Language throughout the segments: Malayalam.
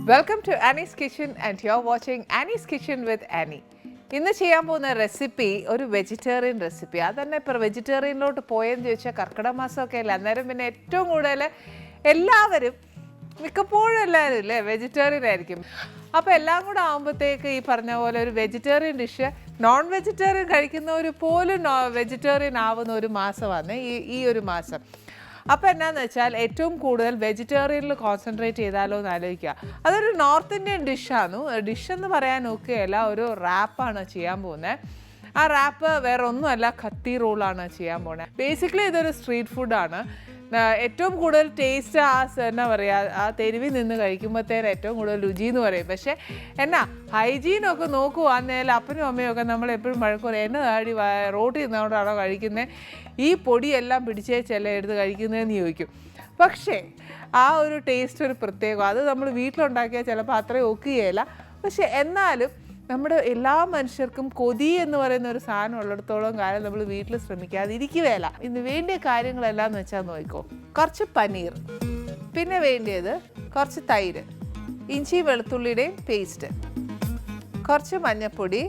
Welcome to Annie's kitchen and you are watching Annie's kitchen with Annie. ഇന്ന് ചെയ്യാൻ പോകുന്ന റെസിപ്പി ഒരു വെജിറ്റേറിയൻ റെസിപ്പി. അതന്നെ ഇപ്പോൾ വെജിറ്റേറിയനിലോട്ട് പോയെന്ന് ചോദിച്ചാൽ കർക്കിടക മാസമൊക്കെ അല്ലേ, അന്നേരം പിന്നെ ഏറ്റവും കൂടുതൽ എല്ലാവരും മിക്കപ്പോഴും എല്ലാവരും ഇല്ലേ വെജിറ്റേറിയൻ ആയിരിക്കും. അപ്പോൾ എല്ലാം കൂടെ ആകുമ്പോഴത്തേക്ക് ഈ പറഞ്ഞ പോലെ ഒരു വെജിറ്റേറിയൻ ഡിഷ് നോൺ വെജിറ്റേറിയൻ കഴിക്കുന്നവർ പോലും വെജിറ്റേറിയൻ ആവുന്ന ഒരു മാസമാണ് ഈ ഒരു മാസം. അപ്പോൾ എന്നാന്ന് വെച്ചാൽ ഏറ്റവും കൂടുതൽ വെജിറ്റേറിയനിൽ കോൺസെൻട്രേറ്റ് ചെയ്താലോ എന്ന് ആലോചിക്കുക. അതൊരു നോർത്ത് ഇന്ത്യൻ ഡിഷാണ്. ഡിഷ് എന്ന് പറയാൻ നോക്കുകയല്ല, ഒരു റാപ്പാണ് ചെയ്യാൻ പോകുന്നത്. ആ റാപ്പ് വേറെ ഒന്നുമല്ല, ഖത്തി റോളാണ് ചെയ്യാൻ പോകുന്നത്. ബേസിക്കലി ഇതൊരു സ്ട്രീറ്റ് ഫുഡാണ്. ഏറ്റവും കൂടുതൽ ടേസ്റ്റ് എന്നാ പറയുക, ആ തെരുവിൽ നിന്ന് കഴിക്കുമ്പോഴത്തേന് ഏറ്റവും കൂടുതൽ രുചി എന്ന് പറയും. പക്ഷേ എന്നാ ഹൈജീനൊക്കെ നോക്കുവാന്നേൽ അപ്പനും അമ്മയും ഒക്കെ നമ്മൾ എപ്പോഴും വഴക്കൂല, എന്നെ താടി റോട്ടിൽ നിന്നുകൊണ്ടാണോ കഴിക്കുന്നത്, ഈ പൊടിയെല്ലാം പിടിച്ചേ ചില എടുത്ത് കഴിക്കുന്നതെന്ന് ചോദിക്കും. പക്ഷേ ആ ഒരു ടേസ്റ്റ് ഒരു പ്രത്യേകം, അത് നമ്മൾ വീട്ടിലുണ്ടാക്കിയാൽ ചിലപ്പോൾ അത്രയും ഒക്കുകയില്ല. പക്ഷേ എന്നാലും നമ്മുടെ എല്ലാ മനുഷ്യർക്കും കൊതി എന്ന് പറയുന്ന ഒരു സാധനം ഉള്ളിടത്തോളം കാലം നമ്മൾ വീട്ടിൽ ശ്രമിക്കാതിരിക്കുകയില്ല. ഇന്ന് വേണ്ടിയ കാര്യങ്ങളെല്ലാം എന്ന് വെച്ചാൽ നോക്കിക്കോ, കുറച്ച് പനീർ, പിന്നെ വേണ്ടിയത് കുറച്ച് തൈര്, ഇഞ്ചി വെളുത്തുള്ളിയുടെയും പേസ്റ്റ്, കുറച്ച് മഞ്ഞൾപ്പൊടി,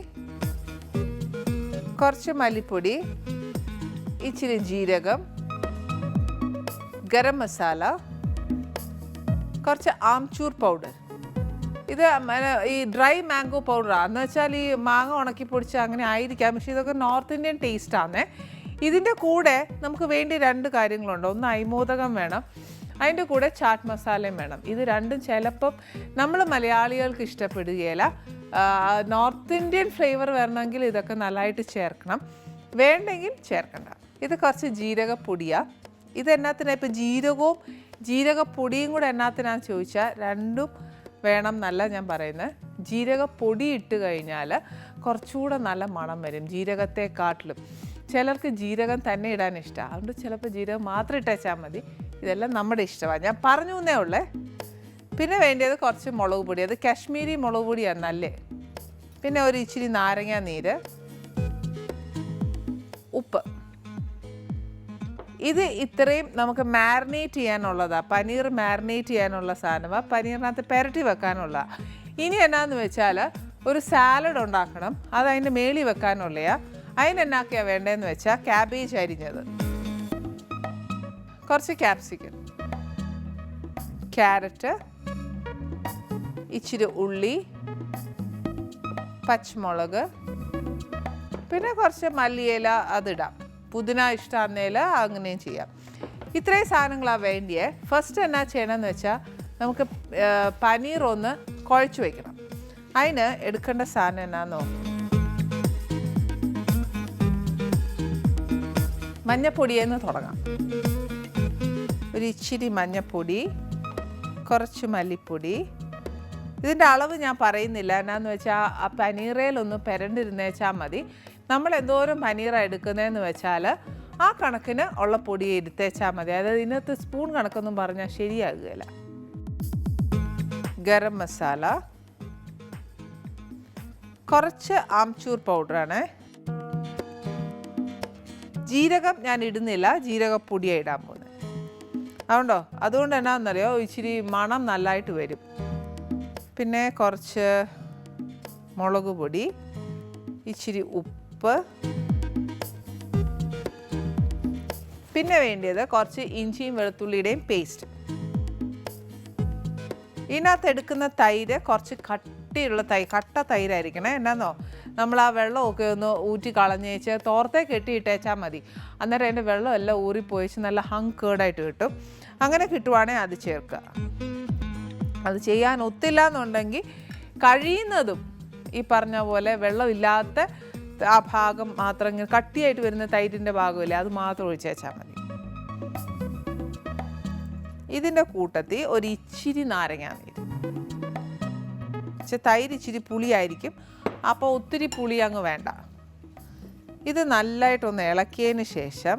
കുറച്ച് മല്ലിപ്പൊടി, ഇച്ചിരി ജീരകം, ഗരം മസാല, കുറച്ച് ആംചൂർ പൗഡർ. ഇത് ഈ ഡ്രൈ മാംഗോ പൗഡറാണ്. എന്ന് വെച്ചാൽ ഈ മാങ്ങ ഉണക്കി പൊടിച്ച് അങ്ങനെ ആയിരിക്കാം, പക്ഷേ ഇതൊക്കെ നോർത്ത് ഇന്ത്യൻ ടേസ്റ്റാണ്. ഇതിൻ്റെ കൂടെ നമുക്ക് വേണ്ടി രണ്ട് കാര്യങ്ങളുണ്ട്. ഒന്ന് അയ്മോദകം വേണം, അതിൻ്റെ കൂടെ ചാറ്റ് മസാലയും വേണം. ഇത് രണ്ടും ചിലപ്പം നമ്മൾ മലയാളികൾക്ക് ഇഷ്ടപ്പെടുകയില്ല. നോർത്ത് ഇന്ത്യൻ ഫ്ലേവർ വരണമെങ്കിൽ ഇതൊക്കെ നല്ലതായിട്ട് ചേർക്കണം, വേണ്ടെങ്കിൽ ചേർക്കണ്ട. ഇത് കുറച്ച് ജീരകപ്പൊടിയാണ്. ഇത് എന്നാത്തിനാണ്, ഇപ്പോൾ ജീരകവും ജീരകപ്പൊടിയും കൂടെ എന്നാത്തിനാന്ന് ചോദിച്ചാൽ രണ്ടും വേണം എന്നല്ല ഞാൻ പറയുന്നത്. ജീരകപ്പൊടി ഇട്ട് കഴിഞ്ഞാൽ കുറച്ചുകൂടെ നല്ല മണം വരും ജീരകത്തെക്കാട്ടിലും. ചിലർക്ക് ജീരകം തന്നെ ഇടാൻ ഇഷ്ടമാണ്, അതുകൊണ്ട് ചിലപ്പോൾ ജീരകം മാത്രം ഇട്ടേച്ചാൽ മതി. ഇതെല്ലാം നമ്മുടെ ഇഷ്ടമാണ്, ഞാൻ പറഞ്ഞു എന്നേ ഉള്ളേ. പിന്നെ വേണ്ടിയത് കുറച്ച് മുളക് പൊടി, അത് കാശ്മീരി മുളക് പൊടിയാണ് നല്ലേ. പിന്നെ ഒരു ഇച്ചിരി നാരങ്ങ നീര്, ഉപ്പ്. ഇത് ഇത്രയും നമുക്ക് മാരിനേറ്റ് ചെയ്യാനുള്ളതാണ്. പനീർ മാരിനേറ്റ് ചെയ്യാനുള്ള സാധനമാണ്, പനീറിനകത്ത് പുരട്ടി വെക്കാനുള്ള. ഇനി എന്നാന്ന് വെച്ചാൽ ഒരു സാലഡ് ഉണ്ടാക്കണം, അത് അതിൻ്റെ മേളിൽ വെക്കാനുള്ളതാണ്. അതിനെന്നാക്കിയാണ് വേണ്ടതെന്ന് വെച്ചാൽ ക്യാബേജ് അരിഞ്ഞത്, കുറച്ച് ക്യാപ്സിക്കം, ക്യാരറ്റ്, ഇച്ചിരി ഉള്ളി, പച്ചമുളക്, പിന്നെ കുറച്ച് മല്ലിയില അതിടാം. പുതിന ഇഷ്ടമാകുന്നതിൽ അങ്ങനെയും ചെയ്യാം. ഇത്രയും സാധനങ്ങളാണ് വേണ്ടിയേ. ഫസ്റ്റ് എന്നാ ചെയ്യണമെന്ന് വെച്ചാൽ നമുക്ക് പനീർ ഒന്ന് കുഴച്ച് വയ്ക്കണം. അതിന് എടുക്കേണ്ട സാധനം എന്നാന്നോ, മഞ്ഞപ്പൊടിയെന്ന് തുടങ്ങാം. ഒരു ഇച്ചിരി മഞ്ഞപ്പൊടി, കുറച്ച് മല്ലിപ്പൊടി. ഇതിൻ്റെ അളവ് ഞാൻ പറയുന്നില്ല, എന്നാന്ന് വെച്ചാൽ ആ പനീറയിലൊന്ന് പുരണ്ടിരുന്നേച്ചാൽ മതി. നമ്മൾ എന്തോരം പനീറാണ് എടുക്കുന്നതെന്ന് വെച്ചാൽ ആ കണക്കിന് ഉള്ള പൊടി എടുത്തേച്ചാൽ മതി. അതായത് ഇതിനകത്ത് സ്പൂൺ കണക്കൊന്നും പറഞ്ഞാൽ ശരിയാകുകയില്ല. ഗരം മസാല, കുറച്ച് ആംചൂർ പൗഡറാണ്. ജീരകം ഞാൻ ഇടുന്നില്ല, ജീരകപ്പൊടിയാണ് ഇടാൻ പോകുന്നത്. അതുകൊണ്ട് എന്നാന്നറിയോ, ഇച്ചിരി മണം നല്ലതായിട്ട് വരും. പിന്നെ കുറച്ച് മുളക് പൊടി, ഇച്ചിരി ഉപ്പ്, പിന്നെ വേണ്ടിയത് കുറച്ച് ഇഞ്ചിയും വെളുത്തുള്ളിയുടെയും പേസ്റ്റ്. ഇതിനകത്ത് എടുക്കുന്ന തൈര് കുറച്ച് കട്ടിയുള്ള കട്ട തൈരായിരിക്കണേ. എന്നാന്നോ, നമ്മൾ ആ വെള്ളമൊക്കെ ഒന്ന് ഊറ്റി കളഞ്ഞേച്ച് തോർത്തേ കെട്ടിയിട്ടേച്ചാൽ മതി. അന്നേരം അതിൻ്റെ വെള്ളം എല്ലാം ഊറിപ്പോയിച്ച് നല്ല ഹങ് കേർഡായിട്ട് കിട്ടും. അങ്ങനെ കിട്ടുവാണെങ്കിൽ അത് ചേർക്കുക. അത് ചെയ്യാൻ ഒത്തില്ല എന്നുണ്ടെങ്കിൽ കഴിയുന്നതും ഈ പറഞ്ഞ പോലെ വെള്ളമില്ലാത്ത ആ ഭാഗം മാത്രം, ഇങ്ങനെ കട്ടിയായിട്ട് വരുന്ന തൈരിൻ്റെ ഭാഗമില്ലേ, അത് മാത്രം ഒഴിച്ചേച്ചാൽ മതി. ഇതിൻ്റെ കൂട്ടത്തിൽ ഒരു ഇച്ചിരി നാരങ്ങ നീര്. പക്ഷെ തൈര് ഇച്ചിരി പുളിയായിരിക്കും, അപ്പോൾ ഒത്തിരി പുളി അങ്ങ് വേണ്ട. ഇത് നല്ലതായിട്ടൊന്ന് ഇളക്കിയതിന് ശേഷം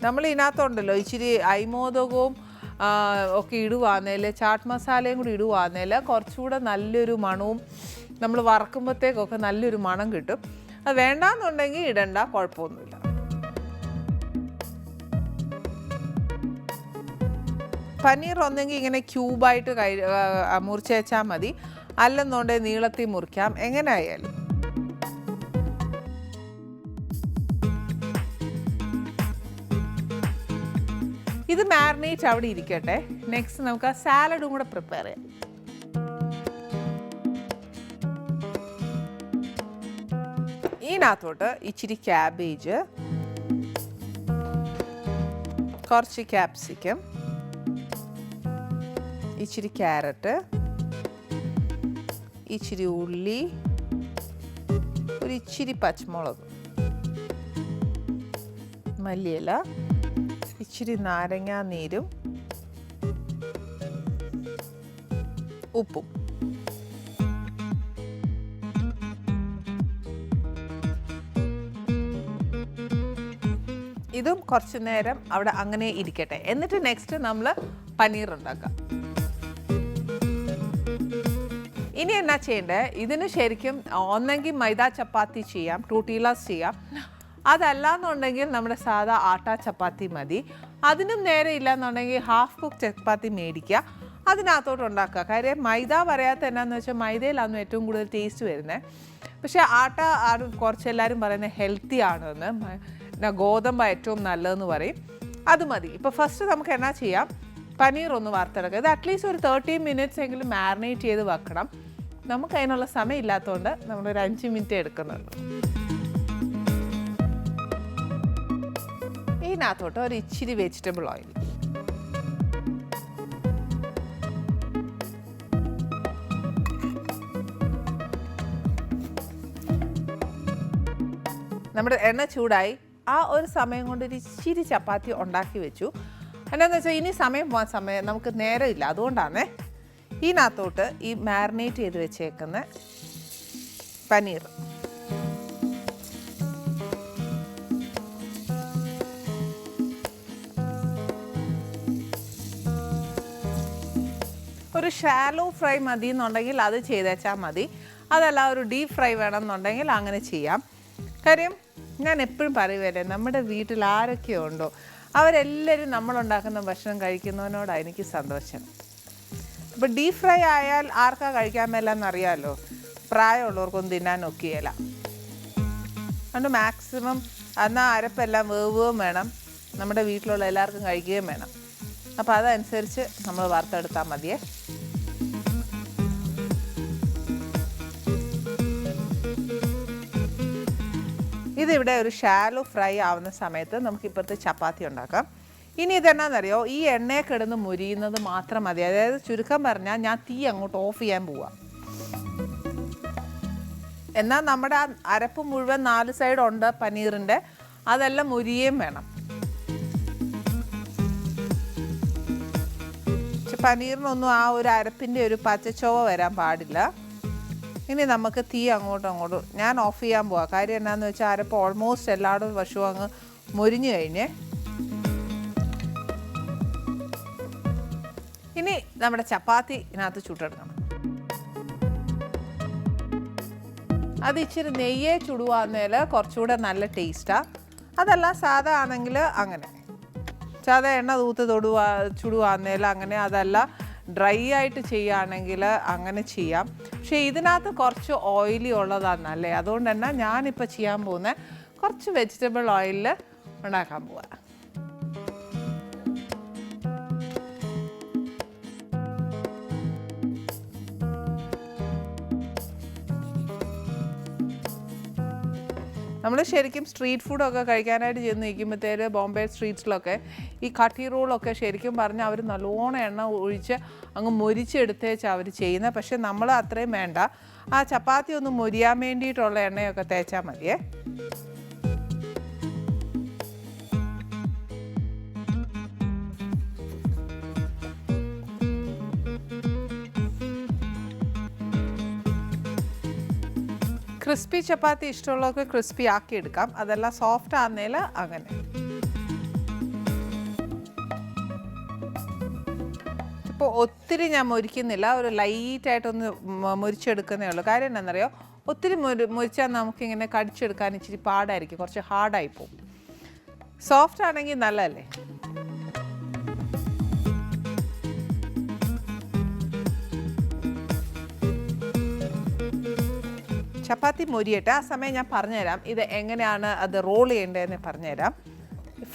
നമ്മൾ ഇതിനകത്തുണ്ടല്ലോ ഇച്ചിരി അയ്മോദകവും ഒക്കെ ഇടുവാന്നേൽ, ചാട്ട് മസാലയും കൂടി ഇടുവാന്നേൽ കുറച്ചുകൂടെ നല്ലൊരു മണവും, നമ്മൾ വറക്കുമ്പോഴത്തേക്കൊക്കെ നല്ലൊരു മണം കിട്ടും. അത് വേണ്ടാന്നുണ്ടെങ്കിൽ ഇടണ്ട, കുഴപ്പമൊന്നുമില്ല. പനീർ ഒന്നെങ്കിൽ ഇങ്ങനെ ക്യൂബായിട്ട് മുറിച്ച് വെച്ചാൽ മതി, അല്ലെന്നുണ്ടെങ്കിൽ നീളത്തിൽ മുറിക്കാം, എങ്ങനെ ആയാലും. ഇത് മാരിനേറ്റ് അവിടെ ഇരിക്കട്ടെ. നെക്സ്റ്റ് നമുക്ക് ആ സാലഡും കൂടെ പ്രിപ്പയർ ചെയ്യാം. ഇതിനകത്തോട്ട് ഇച്ചിരി ക്യാബേജ്, കുറച്ച് ക്യാപ്സിക്കം, ഇച്ചിരി ക്യാരറ്റ്, ഇച്ചിരി ഉള്ളി, ഒരു ഇച്ചിരി പച്ചമുളക്, മല്ലിയില, ഇച്ചിരി നാരങ്ങാ നീരും ഉപ്പും. ഇതും കുറച്ച് നേരം അവിടെ അങ്ങനെ ഇരിക്കട്ടെ. എന്നിട്ട് നെക്സ്റ്റ് നമ്മൾ പനീർ ഉണ്ടാക്കാം. ഇനി എന്നാ ചെയ്യേണ്ടത്, ഇതിന് ശരിക്കും ഒന്നെങ്കിൽ മൈദ ചപ്പാത്തി ചെയ്യാം, ടൂട്ടീലാസ് ചെയ്യാം, അതല്ലാന്നുണ്ടെങ്കിൽ നമ്മുടെ സാധാ ആട്ട ചപ്പാത്തി മതി. അതിനും നേരെ ഇല്ലയെന്നുണ്ടെങ്കിൽ ഹാഫ് കുക്ക് ചപ്പാത്തി മേടിക്കുക, അതിനകത്തോട്ട് ഉണ്ടാക്കുക. കാര്യം മൈദ പറയാത്ത എന്നാന്ന് വെച്ചാൽ മൈദയിലാണ് ഏറ്റവും കൂടുതൽ ടേസ്റ്റ് വരുന്നത്. പക്ഷേ ആട്ട കുറച്ച് എല്ലാവരും പറയുന്നത് ഹെൽത്തി ആണെന്ന്, ഗോതമ്പ് ഏറ്റവും നല്ലതെന്ന് പറയും. അത് മതി. ഇപ്പോൾ ഫസ്റ്റ് നമുക്ക് എന്നാ ചെയ്യാം, പനീർ ഒന്ന് വറുത്തെടുക്കുക. ഇത് അറ്റ്ലീസ്റ്റ് ഒരു 30 മിനിറ്റ്സ് എങ്കിലും മാരിനേറ്റ് ചെയ്ത് വെക്കണം. നമുക്ക് അതിനുള്ള സമയം ഇല്ലാത്തതുകൊണ്ട് നമ്മളൊരു 5 മിനിറ്റ് എടുക്കുന്നുള്ളൂ. ഇതിനകത്തോട്ട് ഒരു ഇച്ചിരി വെജിറ്റബിൾ ഓയിൽ, നമ്മുടെ എണ്ണ ചൂടായി. ആ ഒരു സമയം കൊണ്ട് ഒരു ഇച്ചിരി ചപ്പാത്തി ഉണ്ടാക്കി വെച്ചു. എന്നാന്ന് വെച്ചാൽ ഇനി സമയം പോകാൻ നമുക്ക് നേരമില്ല, അതുകൊണ്ടാണേ. ഇതിനകത്തോട്ട് ഈ മാരിനേറ്റ് ചെയ്ത് വെച്ചേക്കുന്ന പനീർ, ഒരു ഷാലോ ഫ്രൈ മതി എന്നുണ്ടെങ്കിൽ അത് ചെയ്തേച്ചാൽ മതി, അതല്ല ഒരു ഡീപ്പ് ഫ്രൈ വേണമെന്നുണ്ടെങ്കിൽ അങ്ങനെ ചെയ്യാം. കാര്യം ഞാൻ എപ്പോഴും പറയുവല്ലേ, നമ്മുടെ വീട്ടിൽ ആരൊക്കെ ഉണ്ടോ അവരെല്ലാവരും നമ്മളുണ്ടാക്കുന്ന ഭക്ഷണം കഴിക്കുന്നതിനോടാണ് എനിക്ക് സന്തോഷം. ഇപ്പോൾ ഡീപ്പ് ഫ്രൈ ആയാൽ ആർക്കാ കഴിക്കാൻ മേലെന്നറിയാമല്ലോ, പ്രായമുള്ളവർക്കൊന്നും തിന്നാനൊക്കെയല്ല. അതുകൊണ്ട് മാക്സിമം എന്നാൽ അരപ്പെല്ലാം വേവുകയും വേണം, നമ്മുടെ വീട്ടിലുള്ള എല്ലാവർക്കും കഴിക്കുകയും വേണം. അപ്പോൾ അതനുസരിച്ച് നമ്മൾ വറുത്തെടുത്താൽ മതിയേ. ഇതിവിടെ ഒരു ഷാലോ ഫ്രൈ ആവുന്ന സമയത്ത് നമുക്ക് ഇപ്പോഴത്തെ ചപ്പാത്തി ഉണ്ടാക്കാം. ഇനി ഇതെന്നാണെന്നറിയോ, ഈ എണ്ണയെ കിടന്ന് മുരിയുന്നത് മാത്രം മതി. അതായത് ചുരുക്കം പറഞ്ഞാൽ ഞാൻ തീ അങ്ങോട്ട് ഓഫ് ചെയ്യാൻ പോവാം. എന്നാൽ നമ്മുടെ ആ അരപ്പ് മുഴുവൻ 4 സൈഡുണ്ട് പനീറിൻ്റെ, അതെല്ലാം മുരിയേം വേണം. പനീറിനൊന്നും ആ ഒരു അരപ്പിൻ്റെ ഒരു പച്ചച്ചോവ വരാൻ പാടില്ല. ഇനി നമുക്ക് തീ അങ്ങോട്ടും ഞാൻ ഓഫ് ചെയ്യാൻ പോവാം. കാര്യം എന്നാന്ന് വെച്ചാൽ അരപ്പ് ഓൾമോസ്റ്റ് എല്ലായിടും വശവും അങ്ങ് മുരിഞ്ഞു കഴിഞ്ഞ്. ഇനി നമ്മുടെ ചപ്പാത്തി ഇതിനകത്ത് ചുട്ടെടുക്കണം. അത് ഇച്ചിരി നെയ്യെ ചുടുവാന്നേൽ കുറച്ചുകൂടെ നല്ല ടേസ്റ്റാണ്. അതല്ല സാധാ ആണെങ്കിൽ അങ്ങനെ സാധാ എണ്ണ തൂത്ത് ചുടുവാന്നേൽ അങ്ങനെ, അതല്ല ഡ്രൈ ആയിട്ട് ചെയ്യുകയാണെങ്കിൽ അങ്ങനെ ചെയ്യാം. പക്ഷേ ഇതിനകത്ത് കുറച്ച് ഓയിലി ഉള്ളതാണല്ലേ, അതുകൊണ്ട് തന്നെ ഞാനിപ്പോൾ ചെയ്യാൻ പോകുന്നത് കുറച്ച് വെജിറ്റബിൾ ഓയിലിൽ ഉണ്ടാക്കാൻ പോവാം. നമ്മൾ ശരിക്കും സ്ട്രീറ്റ് ഫുഡൊക്കെ കഴിക്കാനായിട്ട് ചെന്ന് നിൽക്കുമ്പോഴത്തേര് ബോംബെ സ്ട്രീറ്റ്സിലൊക്കെ ഈ കട്ടി റോളൊക്കെ ശരിക്കും പറഞ്ഞാൽ അവർ നല്ലോണം എണ്ണ ഒഴിച്ച് അങ്ങ് മൊരിച്ചെടുത്തേച്ചാണ് അവർ ചെയ്യുന്നത്. പക്ഷേ നമ്മൾ അത്രയും വേണ്ട, ആ ചപ്പാത്തി ഒന്ന് മൊരിയാൻ വേണ്ടിയിട്ടുള്ള എണ്ണയൊക്കെ തേച്ചാൽ മതിയേ. ക്രിസ്പി ചപ്പാത്തി ഇഷ്ടമുള്ളവർക്ക് ക്രിസ്പി ആക്കി എടുക്കാം, അതെല്ലാം സോഫ്റ്റ് ആകുന്നതിൽ അങ്ങനെ. ഇപ്പോൾ ഒത്തിരി ഞാൻ മൊരിക്കുന്നില്ല, ഒരു ലൈറ്റായിട്ടൊന്ന് മൊരിച്ചെടുക്കുന്നേ ഉള്ളൂ. കാര്യം എന്താണെന്നറിയോ, ഒത്തിരി മൊരിച്ചാൽ നമുക്കിങ്ങനെ കടിച്ചെടുക്കാൻ ഇച്ചിരി പാടായിരിക്കും, കുറച്ച് ഹാർഡായി പോകും. സോഫ്റ്റ് ആണെങ്കിൽ നല്ലതല്ലേ. ചപ്പാത്തി മൊരിയട്ടെ. ആ സമയം ഞാൻ പറഞ്ഞുതരാം ഇത് എങ്ങനെയാണ് അത് റോൾ ചെയ്യേണ്ടതെന്ന് പറഞ്ഞുതരാം.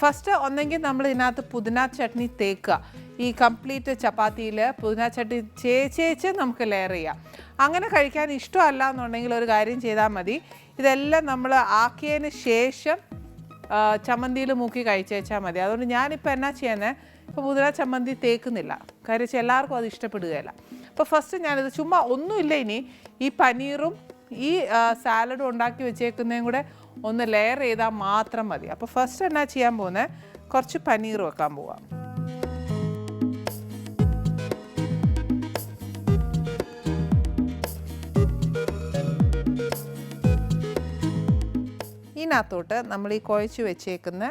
ഫസ്റ്റ് ഒന്നെങ്കിൽ നമ്മൾ ഇതിനകത്ത് പുതിന ചട്നി തേക്കുക. ഈ കംപ്ലീറ്റ് ചപ്പാത്തിയിൽ പുതിന ചട്നി ചേച്ച് നമുക്ക് ലെയർ ചെയ്യാം. അങ്ങനെ കഴിക്കാൻ ഇഷ്ടമല്ല എന്നുണ്ടെങ്കിൽ ഒരു കാര്യം ചെയ്താൽ മതി, ഇതെല്ലാം നമ്മൾ ആക്കിയതിന് ശേഷം ചമ്മന്തിയിൽ മുക്കി കഴിച്ചാൽ മതി. അതുകൊണ്ട് ഞാനിപ്പോൾ എന്നാ ചെയ്യുന്നത്, ഇപ്പോൾ പുതിന ചമ്മന്തി തേക്കുന്നില്ല, കാര്യം വെച്ചാൽ എല്ലാവർക്കും അത് ഇഷ്ടപ്പെടുകയില്ല. അപ്പോൾ ഫസ്റ്റ് ഞാനിത് ചുമ്മാ ഒന്നുമില്ല, ഇനി ഈ പനീറും ഈ സാലഡും ഉണ്ടാക്കി വെച്ചേക്കുന്നതും കൂടെ ഒന്ന് ലെയർ ചെയ്താൽ മാത്രം മതി. അപ്പോൾ ഫസ്റ്റ് എന്നാ ചെയ്യാൻ പോകുന്നത്, കുറച്ച് പനീർ വെക്കാൻ പോവാം. ഇതിനകത്തോട്ട് നമ്മൾ ഈ കുഴച്ച് വെച്ചേക്കുന്ന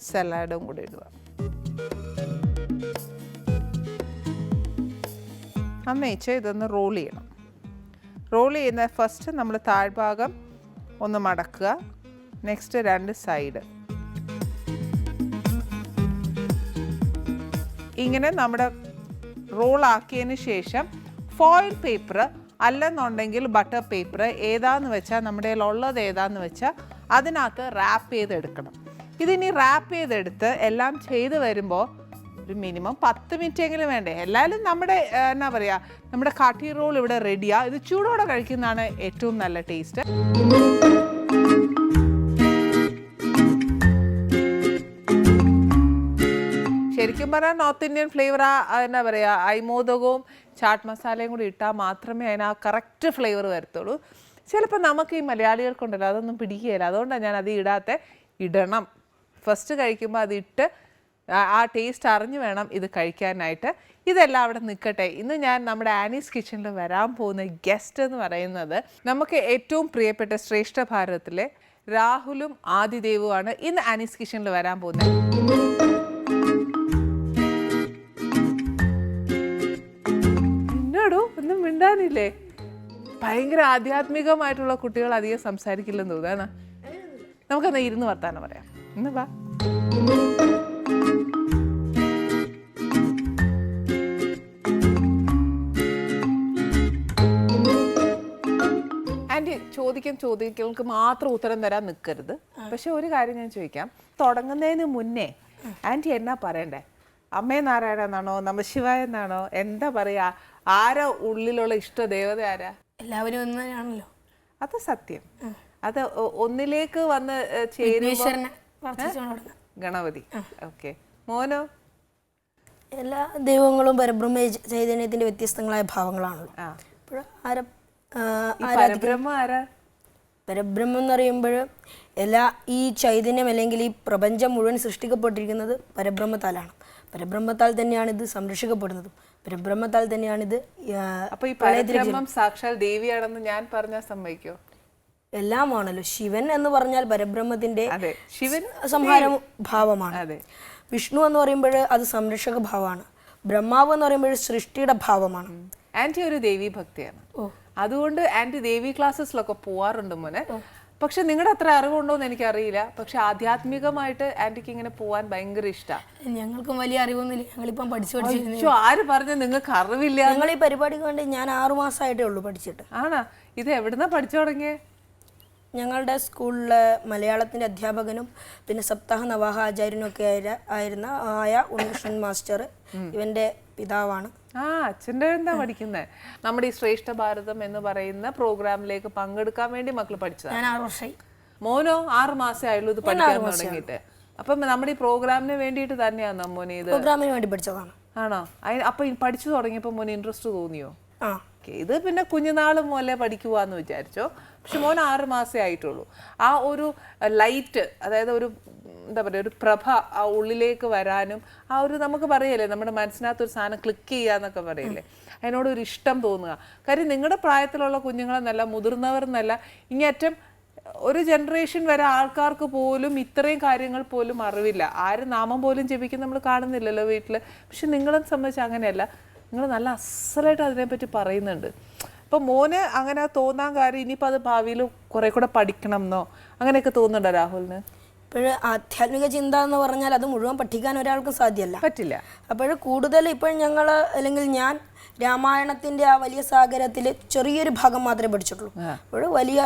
സലാഡും കൂടി ഇടുക. അന്നേച്ച് ഇതൊന്ന് റോൾ ചെയ്യണം. റോൾ ചെയ്യുന്ന ഫസ്റ്റ് നമ്മൾ താഴ്ഭാഗം ഒന്ന് മടക്കുക, നെക്സ്റ്റ് 2 സൈഡ് ഇങ്ങനെ നമ്മുടെ റോളാക്കിയതിന് ശേഷം ഫോയിൽ പേപ്പർ അല്ലെന്നുണ്ടെങ്കിൽ ബട്ടർ പേപ്പർ ഏതാന്ന് വെച്ചാൽ നമ്മുടെ കയ്യിലുള്ളത് ഏതാന്ന് വെച്ചാൽ അതിനകത്ത് റാപ്പ് ചെയ്തെടുക്കണം. ഇതിനി റാപ്പ് ചെയ്തെടുത്ത് എല്ലാം ചെയ്ത് വരുമ്പോൾ ഒരു മിനിമം 10 മിനിറ്റെങ്കിലും വേണ്ടേ. എല്ലാവരും നമ്മുടെ എന്നാ പറയുക, നമ്മുടെ കാട്ടി റോൾ ഇവിടെ റെഡിയാണ്. ഇത് ചൂടോടെ കഴിക്കുന്നതാണ് ഏറ്റവും നല്ല ടേസ്റ്റ്. ശരിക്കും പറഞ്ഞാൽ നോർത്ത് ഇന്ത്യൻ ഫ്ലേവർ, എന്നാ പറയുക, അയ്മോദകവും ചാട്ട് മസാലയും കൂടി ഇട്ടാൽ മാത്രമേ അതിന് ആ കറക്റ്റ് ഫ്ലേവർ വരത്തുള്ളൂ. ചിലപ്പോൾ നമുക്ക് ഈ മലയാളികൾക്കുണ്ടല്ലോ അതൊന്നും പിടിക്കുകയില്ല, അതുകൊണ്ടാണ് ഞാൻ അത് ഇടണം. ഫസ്റ്റ് കഴിക്കുമ്പോൾ അതിട്ട് ആ ടേസ്റ്റ് അറിഞ്ഞു വേണം ഇത് കഴിക്കാനായിട്ട്. ഇതെല്ലാം അവിടെ നിൽക്കട്ടെ. ഇന്ന് ഞാൻ നമ്മുടെ ആനീസ് കിച്ചണിൽ വരാൻ പോകുന്ന ഗസ്റ്റ് എന്ന് പറയുന്നത് നമുക്ക് ഏറ്റവും പ്രിയപ്പെട്ട ശ്രേഷ്ഠ ഭാരതത്തിലെ രാഹുലും ആദിദേവുമാണ് ഇന്ന് ആനീസ് കിച്ചണിൽ വരാൻ പോകുന്നത്. എന്നോടോ ഒന്നും മിണ്ടാനില്ലേ? ഭയങ്കര ആധ്യാത്മികമായിട്ടുള്ള കുട്ടികൾ അധികം സംസാരിക്കില്ലെന്ന് തോന്നുന്നു. നമുക്കെന്നാ ഇരുന്ന് വർത്താനം പറയാം. ഇന്ന് വാ. ആൻറ്റി ചോദ്യങ്ങൾക്ക് മാത്രം ഉത്തരം തരാൻ നിൽക്കരുത്. പക്ഷെ ഒരു കാര്യം ഞാൻ ചോദിക്കാം, തുടങ്ങുന്നതിന് മുന്നേ ആൻറ്റി എന്നാ പറയണ്ടേ? അമ്മേ നാരായണ എന്നാണോ, നമശിവായ എന്നാണോ, എന്താ പറയാ? ആരാ ഉള്ളിലുള്ള ഇഷ്ട ദേവത ആരാ? എല്ലാവരും ഒന്ന് തന്നെയാണല്ലോ. അത് സത്യം. അത് ഒന്നിലേക്ക് വന്ന് ഗണപതി. ഓക്കെ, മോനോ? എല്ലാ ദൈവങ്ങളും പരബ്രഹ്മ ചൈതന്യത്തിന്റെ വ്യത്യസ്തങ്ങളായ ഭാവങ്ങളാണല്ലോ. പരബ്രഹ്മം എന്ന് പറയുമ്പോൾ എല്ലാ ഈ ചൈതന്യം അല്ലെങ്കിൽ ഈ പ്രപഞ്ചം മുഴുവൻ സൃഷ്ടിക്കപ്പെട്ടിരിക്കുന്നത് പരബ്രഹ്മത്താലാണ്. പരബ്രഹ്മത്താൽ തന്നെയാണ് ഇത് സംരക്ഷിക്കപ്പെടുന്നതും, പരബ്രഹ്മത്താൽ തന്നെയാണ് ഇത്. അപ്പൊ ഈ പരബ്രഹ്മം സാക്ഷാൽ ദേവിയാണെന്ന് ഞാൻ പറഞ്ഞാൽ സമ്മതിക്കോ? എല്ലാമാണല്ലോ. ശിവൻ എന്ന് പറഞ്ഞാൽ പരബ്രഹ്മത്തിന്റെ ശിവൻ സംഹാര ഭാവമാണ്. വിഷ്ണു എന്ന് പറയുമ്പോൾ അത് സംരക്ഷക ഭാവമാണ്. ബ്രഹ്മാവ് എന്ന് പറയുമ്പോൾ സൃഷ്ടിയുടെ ഭാവമാണ്. ആന്റി ഒരു ദേവി ഭക്തിയാണ്, അതുകൊണ്ട് ആന്റി ദേവി ക്ലാസ്സസിലൊക്കെ പോവാറുണ്ട് മോനെ. പക്ഷെ നിങ്ങളുടെ അത്ര അറിവുണ്ടോ എന്ന് എനിക്കറിയില്ല. പക്ഷെ ആധ്യാത്മികമായിട്ട് ആന്റിക്ക് ഇങ്ങനെ പോവാൻ ഭയങ്കര ഇഷ്ടമാണ്. ഞങ്ങൾക്കും വലിയ അറിവൊന്നുമില്ല, ഞങ്ങളിപ്പം പഠിച്ചു. ആര് പറഞ്ഞു നിങ്ങൾക്ക് അറിവില്ല? ഞങ്ങൾ ഈ പരിപാടി കൊണ്ട് ഞാൻ 6 മാസമായിട്ടേ ഉള്ളൂ പഠിച്ചിട്ട്. ആണോ? ഇത് എവിടുന്നാ പഠിച്ചു തുടങ്ങിയേ? ഞങ്ങളുടെ സ്കൂളിലെ മലയാളത്തിൻ്റെ അധ്യാപകനും പിന്നെ സപ്താഹ നവാഹ ആചാര്യനും ഒക്കെ ആയ ഉണ്ണികൃഷ്ണൻ മാസ്റ്റർ ഇവന്റെ പിതാവാണ്. അച്ഛൻ്റെ എന്താ പഠിക്കുന്നത്? നമ്മുടെ ഈ ശ്രേഷ്ഠ ഭാരതം എന്ന് പറയുന്ന പ്രോഗ്രാമിലേക്ക് പങ്കെടുക്കാൻ വേണ്ടി മക്കൾ പഠിച്ചതാണ്. ഞാൻ 6 വർഷമായി. മോനോ 6 മാസേ ആയുള്ളൂ ഇത് പഠിക്കാൻ തുടങ്ങിയിട്ട്. അപ്പം നമ്മുടെ ഈ പ്രോഗ്രാമിന് വേണ്ടിയിട്ട് തന്നെയാണോ മോനെ ഇത്? പ്രോഗ്രാമിന് വേണ്ടി പഠിച്ചതാണ്. ആണോ? അപ്പൊ പഠിച്ചു തുടങ്ങിയപ്പോൾ മോന് ഇൻട്രസ്റ്റ് തോന്നിയോ? ഇത് പിന്നെ കുഞ്ഞുനാള് മുതലേ പഠിക്കുവാന്ന് വിചാരിച്ചോ? പക്ഷെ മോൻ 6 മാസേ ആയിട്ടുള്ളൂ. ആ ഒരു ലൈറ്റ്, അതായത് ഒരു എന്താ പറയുക, ഒരു പ്രഭ ആ ഉള്ളിലേക്ക് വരാനും, ആ ഒരു നമുക്ക് പറയല്ലേ നമ്മുടെ മനസ്സിനകത്ത് ഒരു സാധനം ക്ലിക്ക് ചെയ്യാന്നൊക്കെ പറയില്ലേ, അതിനോടൊരു ഇഷ്ടം തോന്നുക. കാര്യം നിങ്ങളുടെ പ്രായത്തിലുള്ള കുഞ്ഞുങ്ങളെന്നല്ല, മുതിർന്നവരെന്നല്ല, ഇങ്ങേറ്റം ഒരു ജനറേഷൻ വരെ ആൾക്കാർക്ക് പോലും ഇത്രയും കാര്യങ്ങൾ പോലും അറിവില്ല. ആരും നാമം പോലും ജപിക്കും നമ്മൾ കാണുന്നില്ലല്ലോ വീട്ടിൽ. പക്ഷെ നിങ്ങളെ സംബന്ധിച്ച് അങ്ങനെയല്ല, നിങ്ങൾ നല്ല അസലായിട്ട് അതിനെപ്പറ്റി പറയുന്നുണ്ട്. അപ്പം മോന് അങ്ങനെ തോന്നാൻ കാര്യം ഇനിയിപ്പോൾ അത് ഭാവിയിൽ കുറെ കൂടെ പഠിക്കണം എന്നോ അങ്ങനെയൊക്കെ തോന്നുന്നുണ്ടോ രാഹുലിന്? ഇപ്പോഴ് ആധ്യാത്മിക ചിന്ത എന്ന് പറഞ്ഞാൽ അത് മുഴുവൻ പഠിക്കാൻ ഒരാൾക്കും സാധ്യമല്ല, പറ്റില്ല. അപ്പോൾ കൂടുതൽ ഇപ്പോൾ ഞങ്ങൾ അല്ലെങ്കിൽ ഞാൻ രാമായണത്തിന്റെ ആ വലിയ സാഗരത്തിൽ ചെറിയൊരു ഭാഗം മാത്രമേ പഠിച്ചിട്ടുള്ളൂ. അപ്പോൾ വലിയ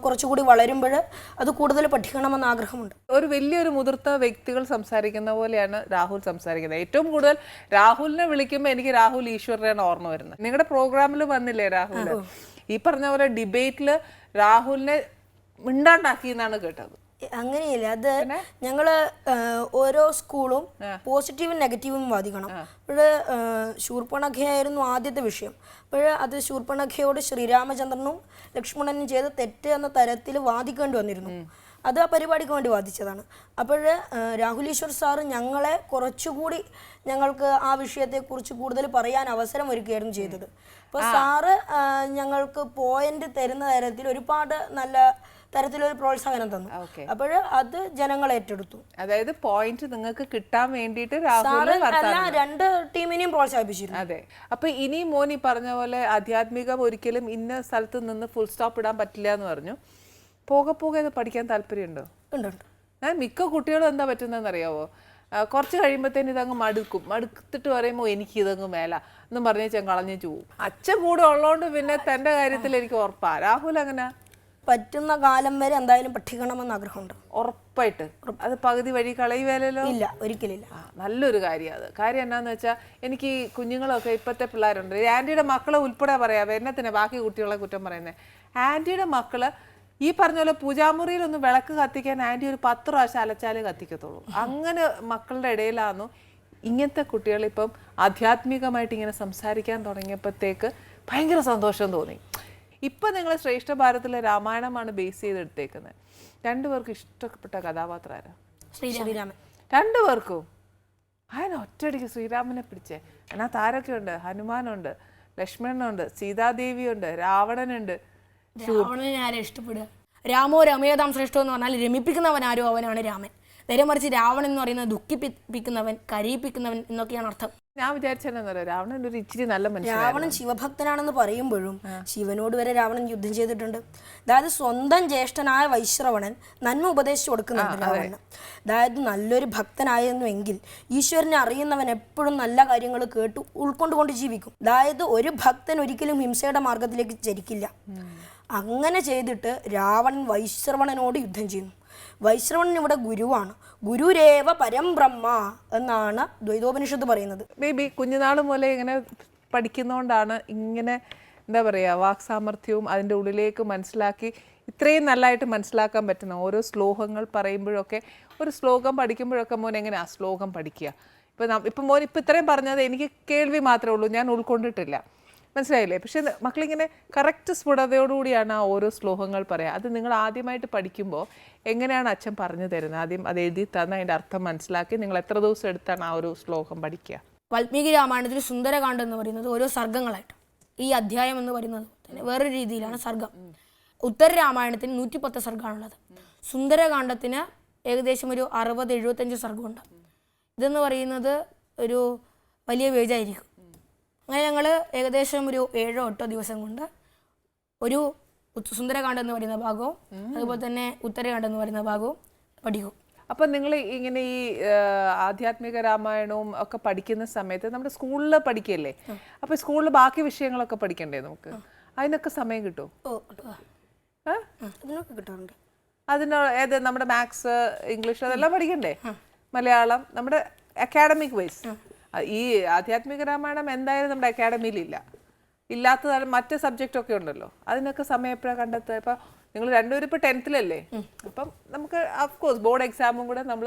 കുറച്ചുകൂടി വളരുമ്പോൾ അത് കൂടുതൽ പഠിക്കണമെന്ന് ആഗ്രഹമുണ്ട്. ഒരു വലിയൊരു മുതിർത്ത വ്യക്തികൾ സംസാരിക്കുന്ന പോലെയാണ് രാഹുൽ സംസാരിക്കുന്നത്. ഏറ്റവും കൂടുതൽ രാഹുലിനെ വിളിക്കുമ്പോൾ എനിക്ക് രാഹുൽ ഈശ്വരനെയാണ് ഓർമ്മ വരുന്നത്. നിങ്ങളുടെ പ്രോഗ്രാമിൽ വന്നില്ലേ രാഹുൽ? ഈ പറഞ്ഞ പോലെ ഡിബേറ്റില് രാഹുലിനെ മിണ്ടാണ്ടാക്കി എന്നാണ് കേട്ടത്. അങ്ങനെയില്ല, അത് ഞങ്ങള് ഓരോ സ്കൂളും പോസിറ്റീവും നെഗറ്റീവും വാദിക്കണം. അപ്പോഴ് ശൂർപ്പണഖയായിരുന്നു ആദ്യത്തെ വിഷയം. അപ്പോൾ അത് ശൂർപ്പണഖയോട് ശ്രീരാമചന്ദ്രനും ലക്ഷ്മണനും ചെയ്ത തെറ്റ് എന്ന തരത്തിൽ വാദിക്കേണ്ടി വന്നിരുന്നു. അത് ആ പരിപാടിക്ക് വേണ്ടി വാദിച്ചതാണ്. അപ്പോൾ രാഹുൽ ഈശ്വർ സാറ് ഞങ്ങളെ കുറച്ചുകൂടി ഞങ്ങൾക്ക് ആ വിഷയത്തെക്കുറിച്ച് കൂടുതൽ പറയാൻ അവസരം ഒരുക്കുകയായിരുന്നു ചെയ്തത്. അപ്പോൾ സാറ് ഞങ്ങൾക്ക് പോയിന്റ് തരുന്ന തരത്തിൽ ഒരുപാട് നല്ല തരത്തിലൊരു പ്രോത്സാഹനം തന്നു. അപ്പോൾ അത് ജനങ്ങൾ ഏറ്റെടുത്തു. അതായത് പോയിന്റ് നിങ്ങൾക്ക് കിട്ടാൻ വേണ്ടിയിട്ട് രണ്ട് ടീമിനെയും പ്രോത്സാഹിപ്പിച്ചിരുന്നു. അതെ. അപ്പൊ ഇനി മോനി പറഞ്ഞ പോലെ ആധ്യാത്മികം ഒരിക്കലും ഇന്ന സ്ഥലത്ത് നിന്ന് ഫുൾ സ്റ്റോപ്പ് ഇടാൻ പറ്റില്ല എന്ന് പറഞ്ഞു. പോകെ പോകെ ഇത് പഠിക്കാൻ താല്പര്യമുണ്ടോ? ഉണ്ട്. മിക്ക കുട്ടികളും എന്താ പറ്റുന്നതെന്ന് അറിയാവോ? കുറച്ച് കഴിയുമ്പോഴത്തേന് ഇതങ്ങ് മടുത്തിട്ട് പറയുമ്പോൾ എനിക്ക് ഇതങ്ങ് മേല എന്നും പറഞ്ഞ് കളഞ്ഞു പോവും. അച്ഛൻ കൂടെ ഉള്ളതുകൊണ്ട് പിന്നെ തൻ്റെ കാര്യത്തിൽ എനിക്ക് ഉറപ്പാ. രാഹുൽ അങ്ങനെ പറ്റുന്ന കാലം വരെ എന്തായാലും പഠിക്കണമെന്ന് ആഗ്രഹമുണ്ട്. ഉറപ്പായിട്ട് അത് പകുതി വഴി കളയുവേലല്ലോ? ഇല്ല, ഒരിക്കലില്ല. നല്ലൊരു കാര്യം. അത് കാര്യം എന്നാന്ന് വെച്ചാൽ എനിക്ക് ഈ കുഞ്ഞുങ്ങളൊക്കെ ഇപ്പോഴത്തെ പിള്ളേരുണ്ട്, ആൻറ്റിയുടെ മക്കളെ ഉൾപ്പെടെ പറയാം, എന്നത്തിന് ബാക്കി കുട്ടികളെ കുറ്റം പറയുന്നത്. ആൻറ്റിയുടെ മക്കള് ഈ പറഞ്ഞ പോലെ പൂജാമുറിയിൽ ഒന്ന് വിളക്ക് കത്തിക്കാൻ ആൻറ്റി ഒരു 10 പ്രാവശ്യം അലച്ചാലേ കത്തിക്കത്തുള്ളൂ. അങ്ങനെ മക്കളുടെ ഇടയിലാന്നു ഇങ്ങനത്തെ കുട്ടികൾ ഇപ്പം ആധ്യാത്മികമായിട്ട് ഇങ്ങനെ സംസാരിക്കാൻ തുടങ്ങിയപ്പോഴത്തേക്ക് ഭയങ്കര സന്തോഷം തോന്നി. ഇപ്പം നിങ്ങൾ ശ്രേഷ്ഠ ഭാരതത്തിലെ രാമായണമാണ് ബേസ് ചെയ്തെടുത്തേക്കുന്നത്. രണ്ടുപേർക്കും ഇഷ്ടപ്പെട്ട കഥാപാത്രം ആരാ? ശ്രീരാമൻ. രണ്ടുപേർക്കും അതിന് ഒറ്റയടിക്ക് ശ്രീരാമനെ പിടിച്ചേ. അതിനകത്ത് ആരൊക്കെ ഉണ്ട്? ഹനുമാനുണ്ട്, ലക്ഷ്മണനുണ്ട്, സീതാദേവിയുണ്ട്, രാവണനുണ്ട്. രാവണനെ ആരെ ഇഷ്ടപ്പെടുക? രാമോ രമേതാം ശ്രേഷ്ഠോ എന്ന് പറഞ്ഞാൽ രമിപ്പിക്കുന്നവൻ ആരോ അവനാണ് രാമൻ. നേരെ മറിച്ച് രാവണൻ എന്ന് പറയുന്നത് ദുഃഖിപ്പിക്കുന്നവൻ, കരയിപ്പിക്കുന്നവൻ എന്നൊക്കെയാണ് അർത്ഥം. ഞാൻ വിചാരിച്ചെന്നറിയാം, രാവണൻ ഒരു ഇച്ചിരി നല്ല മനുഷ്യൻ. രാവണൻ ശിവഭക്തനാണെന്ന് പറയുമ്പോഴും ശിവനോട് വരെ രാവണൻ യുദ്ധം ചെയ്തിട്ടുണ്ട്. അതായത് സ്വന്തം ജ്യേഷ്ഠനായ വൈശ്രവണൻ നന്മ ഉപദേശിച്ചു കൊടുക്കുന്നുണ്ട് രാവണന്. അതായത് നല്ലൊരു ഭക്തനായിരുന്നുവെങ്കിൽ ഈശ്വരനെ അറിയുന്നവൻ എപ്പോഴും നല്ല കാര്യങ്ങൾ കേട്ട് ഉൾക്കൊണ്ടുകൊണ്ട് ജീവിക്കും. അതായത് ഒരു ഭക്തൻ ഒരിക്കലും ഹിംസയുടെ മാർഗത്തിലേക്ക് ചരിക്കില്ല. അങ്ങനെ ചെയ്തിട്ട് രാവണൻ വൈശ്രവണനോട് യുദ്ധം ചെയ്യുന്നു. വൈശ്രവണൻ ഇവിടെ ഗുരുവാണ്. ഗുരുരേവ പരം ബ്രഹ്മ എന്നാണ് ദ്വൈതോപനിഷത്ത് പറയുന്നത്. ബേബി കുഞ്ഞുനാൾ മുതലേ ഇങ്ങനെ പഠിക്കുന്നതുകൊണ്ടാണ് ഇങ്ങനെ എന്താ പറയുക വാക്സാമർഥ്യവും അതിൻ്റെ ഉള്ളിലേക്ക് മനസ്സിലാക്കി ഇത്രയും നല്ലതായിട്ട് മനസ്സിലാക്കാൻ പറ്റുന്ന ഓരോ ശ്ലോകങ്ങൾ പറയുമ്പോഴൊക്കെ. ഒരു ശ്ലോകം പഠിക്കുമ്പോഴൊക്കെ മോൻ എങ്ങനെയാ ശ്ലോകം പഠിക്കുക? ഇപ്പം മോൻ ഇപ്പം ഇത്രയും പറഞ്ഞത് എനിക്ക് കേൾവി മാത്രമേ ഉള്ളൂ, ഞാൻ ഉൾക്കൊണ്ടിട്ടില്ല, മനസ്സിലായില്ലേ? പക്ഷെ മക്കളിങ്ങനെ കറക്റ്റ് സ്ഫുടതയോടുകൂടിയാണ് ആ ഓരോ ശ്ലോകങ്ങൾ പറയുക. അത് നിങ്ങൾ ആദ്യമായിട്ട് പഠിക്കുമ്പോൾ എങ്ങനെയാണ് അച്ഛൻ പറഞ്ഞു തരുന്നത്? ആദ്യം അത് എഴുതി തന്ന അതിൻ്റെ അർത്ഥം മനസ്സിലാക്കി നിങ്ങൾ എത്ര ദിവസം എടുത്താണ് ആ ഒരു ശ്ലോകം പഠിക്കുക? വാൽമീകി രാമായണത്തിൽ സുന്ദരകാന്ഡം എന്ന് പറയുന്നത് ഓരോ സർഗ്ഗങ്ങളായിട്ട്, ഈ അധ്യായം എന്ന് പറയുന്നത് തന്നെ വേറൊരു രീതിയിലാണ് സർഗ്ഗം. ഉത്തര രാമായണത്തിന് 110 സർഗ്ഗമാണുള്ളത്. സുന്ദരകാന്ഡത്തിന് ഏകദേശം ഒരു 60-75 സർഗ്ഗമുണ്ട്. ഇതെന്ന് പറയുന്നത് ഒരു വലിയ പേജായിരിക്കും. അങ്ങനെ ഞങ്ങൾ ഏകദേശം ഒരു 7-8 ദിവസം കൊണ്ട് ഒരു സുന്ദരകാന്ഡം എന്ന് പറയുന്ന ഭാഗവും അതുപോലെ തന്നെ ഉത്തരകാന്ഡം എന്ന് പറയുന്ന ഭാഗവും പഠിക്കും. അപ്പം നിങ്ങൾ ഇങ്ങനെ ഈ ആധ്യാത്മിക രാമായണവും ഒക്കെ പഠിക്കുന്ന സമയത്ത് നമ്മുടെ സ്കൂളിൽ പഠിക്കല്ലേ, അപ്പം സ്കൂളിൽ ബാക്കി വിഷയങ്ങളൊക്കെ പഠിക്കണ്ടേ നമുക്ക്? അതിനൊക്കെ സമയം കിട്ടുമോ? അതിനൊക്കെ കിട്ടാറുണ്ട്. അതിന് ഏത് നമ്മുടെ മാത്സ്, ഇംഗ്ലീഷ് അതെല്ലാം പഠിക്കണ്ടേ? മലയാളം നമ്മുടെ അക്കാഡമിക് വൈസ്. ഈ ആധ്യാത്മിക രാമായണം എന്തായാലും നമ്മുടെ അക്കാഡമിയിലില്ല. ഇല്ലാത്തതാണ് മറ്റ് സബ്ജക്റ്റൊക്കെ ഉണ്ടല്ലോ, അതിനൊക്കെ സമയം എപ്പോഴാണ് കണ്ടെത്തുക? ഇപ്പം നിങ്ങൾ രണ്ടുപേരും ഇപ്പോൾ 10th-ലല്ലേ, അപ്പം നമുക്ക് അഫ്കോഴ്സ് ബോർഡ് എക്സാമും കൂടെ നമ്മൾ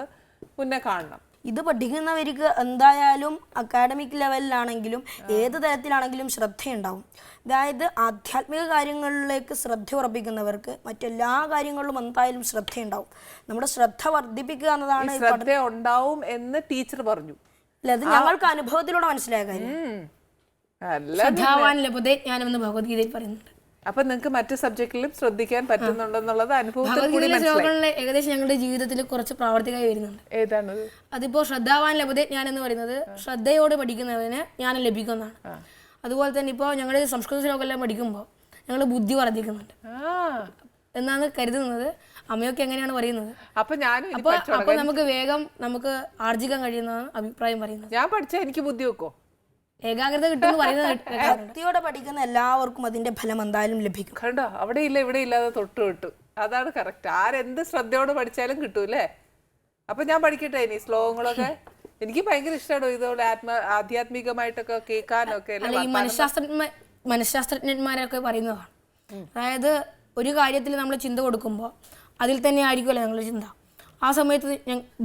മുന്നേ കാണണം. ഇത് പഠിക്കുന്നവർക്ക് എന്തായാലും അക്കാഡമിക് ലെവലിലാണെങ്കിലും ഏത് തരത്തിലാണെങ്കിലും ശ്രദ്ധയുണ്ടാവും. അതായത് ആധ്യാത്മിക കാര്യങ്ങളിലേക്ക് ശ്രദ്ധ ഉറപ്പിക്കുന്നവർക്ക് മറ്റെല്ലാ കാര്യങ്ങളിലും എന്തായാലും ശ്രദ്ധയുണ്ടാവും. നമ്മുടെ ശ്രദ്ധ വർദ്ധിപ്പിക്കുക എന്നതാണ്. ശ്രദ്ധ ഉണ്ടാവും എന്ന് ടീച്ചർ പറഞ്ഞു. അത് ഞങ്ങൾക്ക് അനുഭവത്തിലൂടെ മനസ്സിലായ കാര്യം. ഭഗവത്ഗീതയിൽ പറയുന്നുണ്ട്. അപ്പൊ നിങ്ങൾക്ക് മറ്റു സബ്ജക്റ്റിലും ശ്രദ്ധിക്കാൻ പറ്റുന്നുണ്ടെന്നുള്ളത് അനുഭവത്തിൽ ഏകദേശം ഞങ്ങളുടെ ജീവിതത്തിൽ കുറച്ച് പ്രാവർത്തികമായി വരുന്നുണ്ട്. ഏതാണത്? അതിപ്പോ ശ്രദ്ധാവാൻ ലഭ്യത ജ്ഞാനം എന്ന് പറയുന്നത് ശ്രദ്ധയോട് പഠിക്കുന്നവന് ജ്ഞാനം ലഭിക്കുന്നതാണ്. അതുപോലെ തന്നെ ഇപ്പോൾ ഞങ്ങൾ സംസ്കൃത ശ്ലോകമെല്ലാം പഠിക്കുമ്പോൾ ഞങ്ങൾ ബുദ്ധി വർദ്ധിക്കുന്നുണ്ട് എന്നാണ് കരുതുന്നത്. അമ്മയൊക്കെ എങ്ങനെയാണ് പറയുന്നത്? അപ്പൊ നമുക്ക് വേഗം നമുക്ക് ആർജിക്കാൻ കഴിയുന്നതാണ് അഭിപ്രായം പറയുന്നത്. ഞാൻ പഠിച്ചാൽ എനിക്ക് ബുദ്ധി വെക്കോ? ഏകാഗ്രത കിട്ടുമെന്ന് പറയുന്നത് ഭക്തിയോടെ പഠിക്കുന്ന എല്ലാവർക്കും അതിന്റെ ഫലം എന്തായാലും ലഭിക്കും. കണ്ടോ, അവിടെ ഇല്ല ഇവിടെ ഇല്ലാതെ തൊട്ട് വിട്ടു. അതാണ് കറക്റ്റ്. ആരെന്ത് ശ്രദ്ധയോടെ പഠിച്ചാലും കിട്ടൂല്ലേ. അപ്പൊ ഞാൻ പഠിക്കട്ടെ ഇനി ശ്ലോകങ്ങളൊക്കെ. എനിക്ക് ഭയങ്കര ഇഷ്ടമാണ് ഇതോടെ ആധ്യാത്മികമായിട്ടൊക്കെ കേൾക്കാനൊക്കെ. ഈ മനഃശാസ്ത്രജ്ഞന്മാരൊക്കെ പറയുന്നതാണ്. അതായത് ഒരു കാര്യത്തിൽ നമ്മൾ ചിന്ത കൊടുക്കുമ്പോൾ അതിൽ തന്നെ ആയിരിക്കുമല്ലോ ഞങ്ങളുടെ ചിന്ത. ആ സമയത്ത്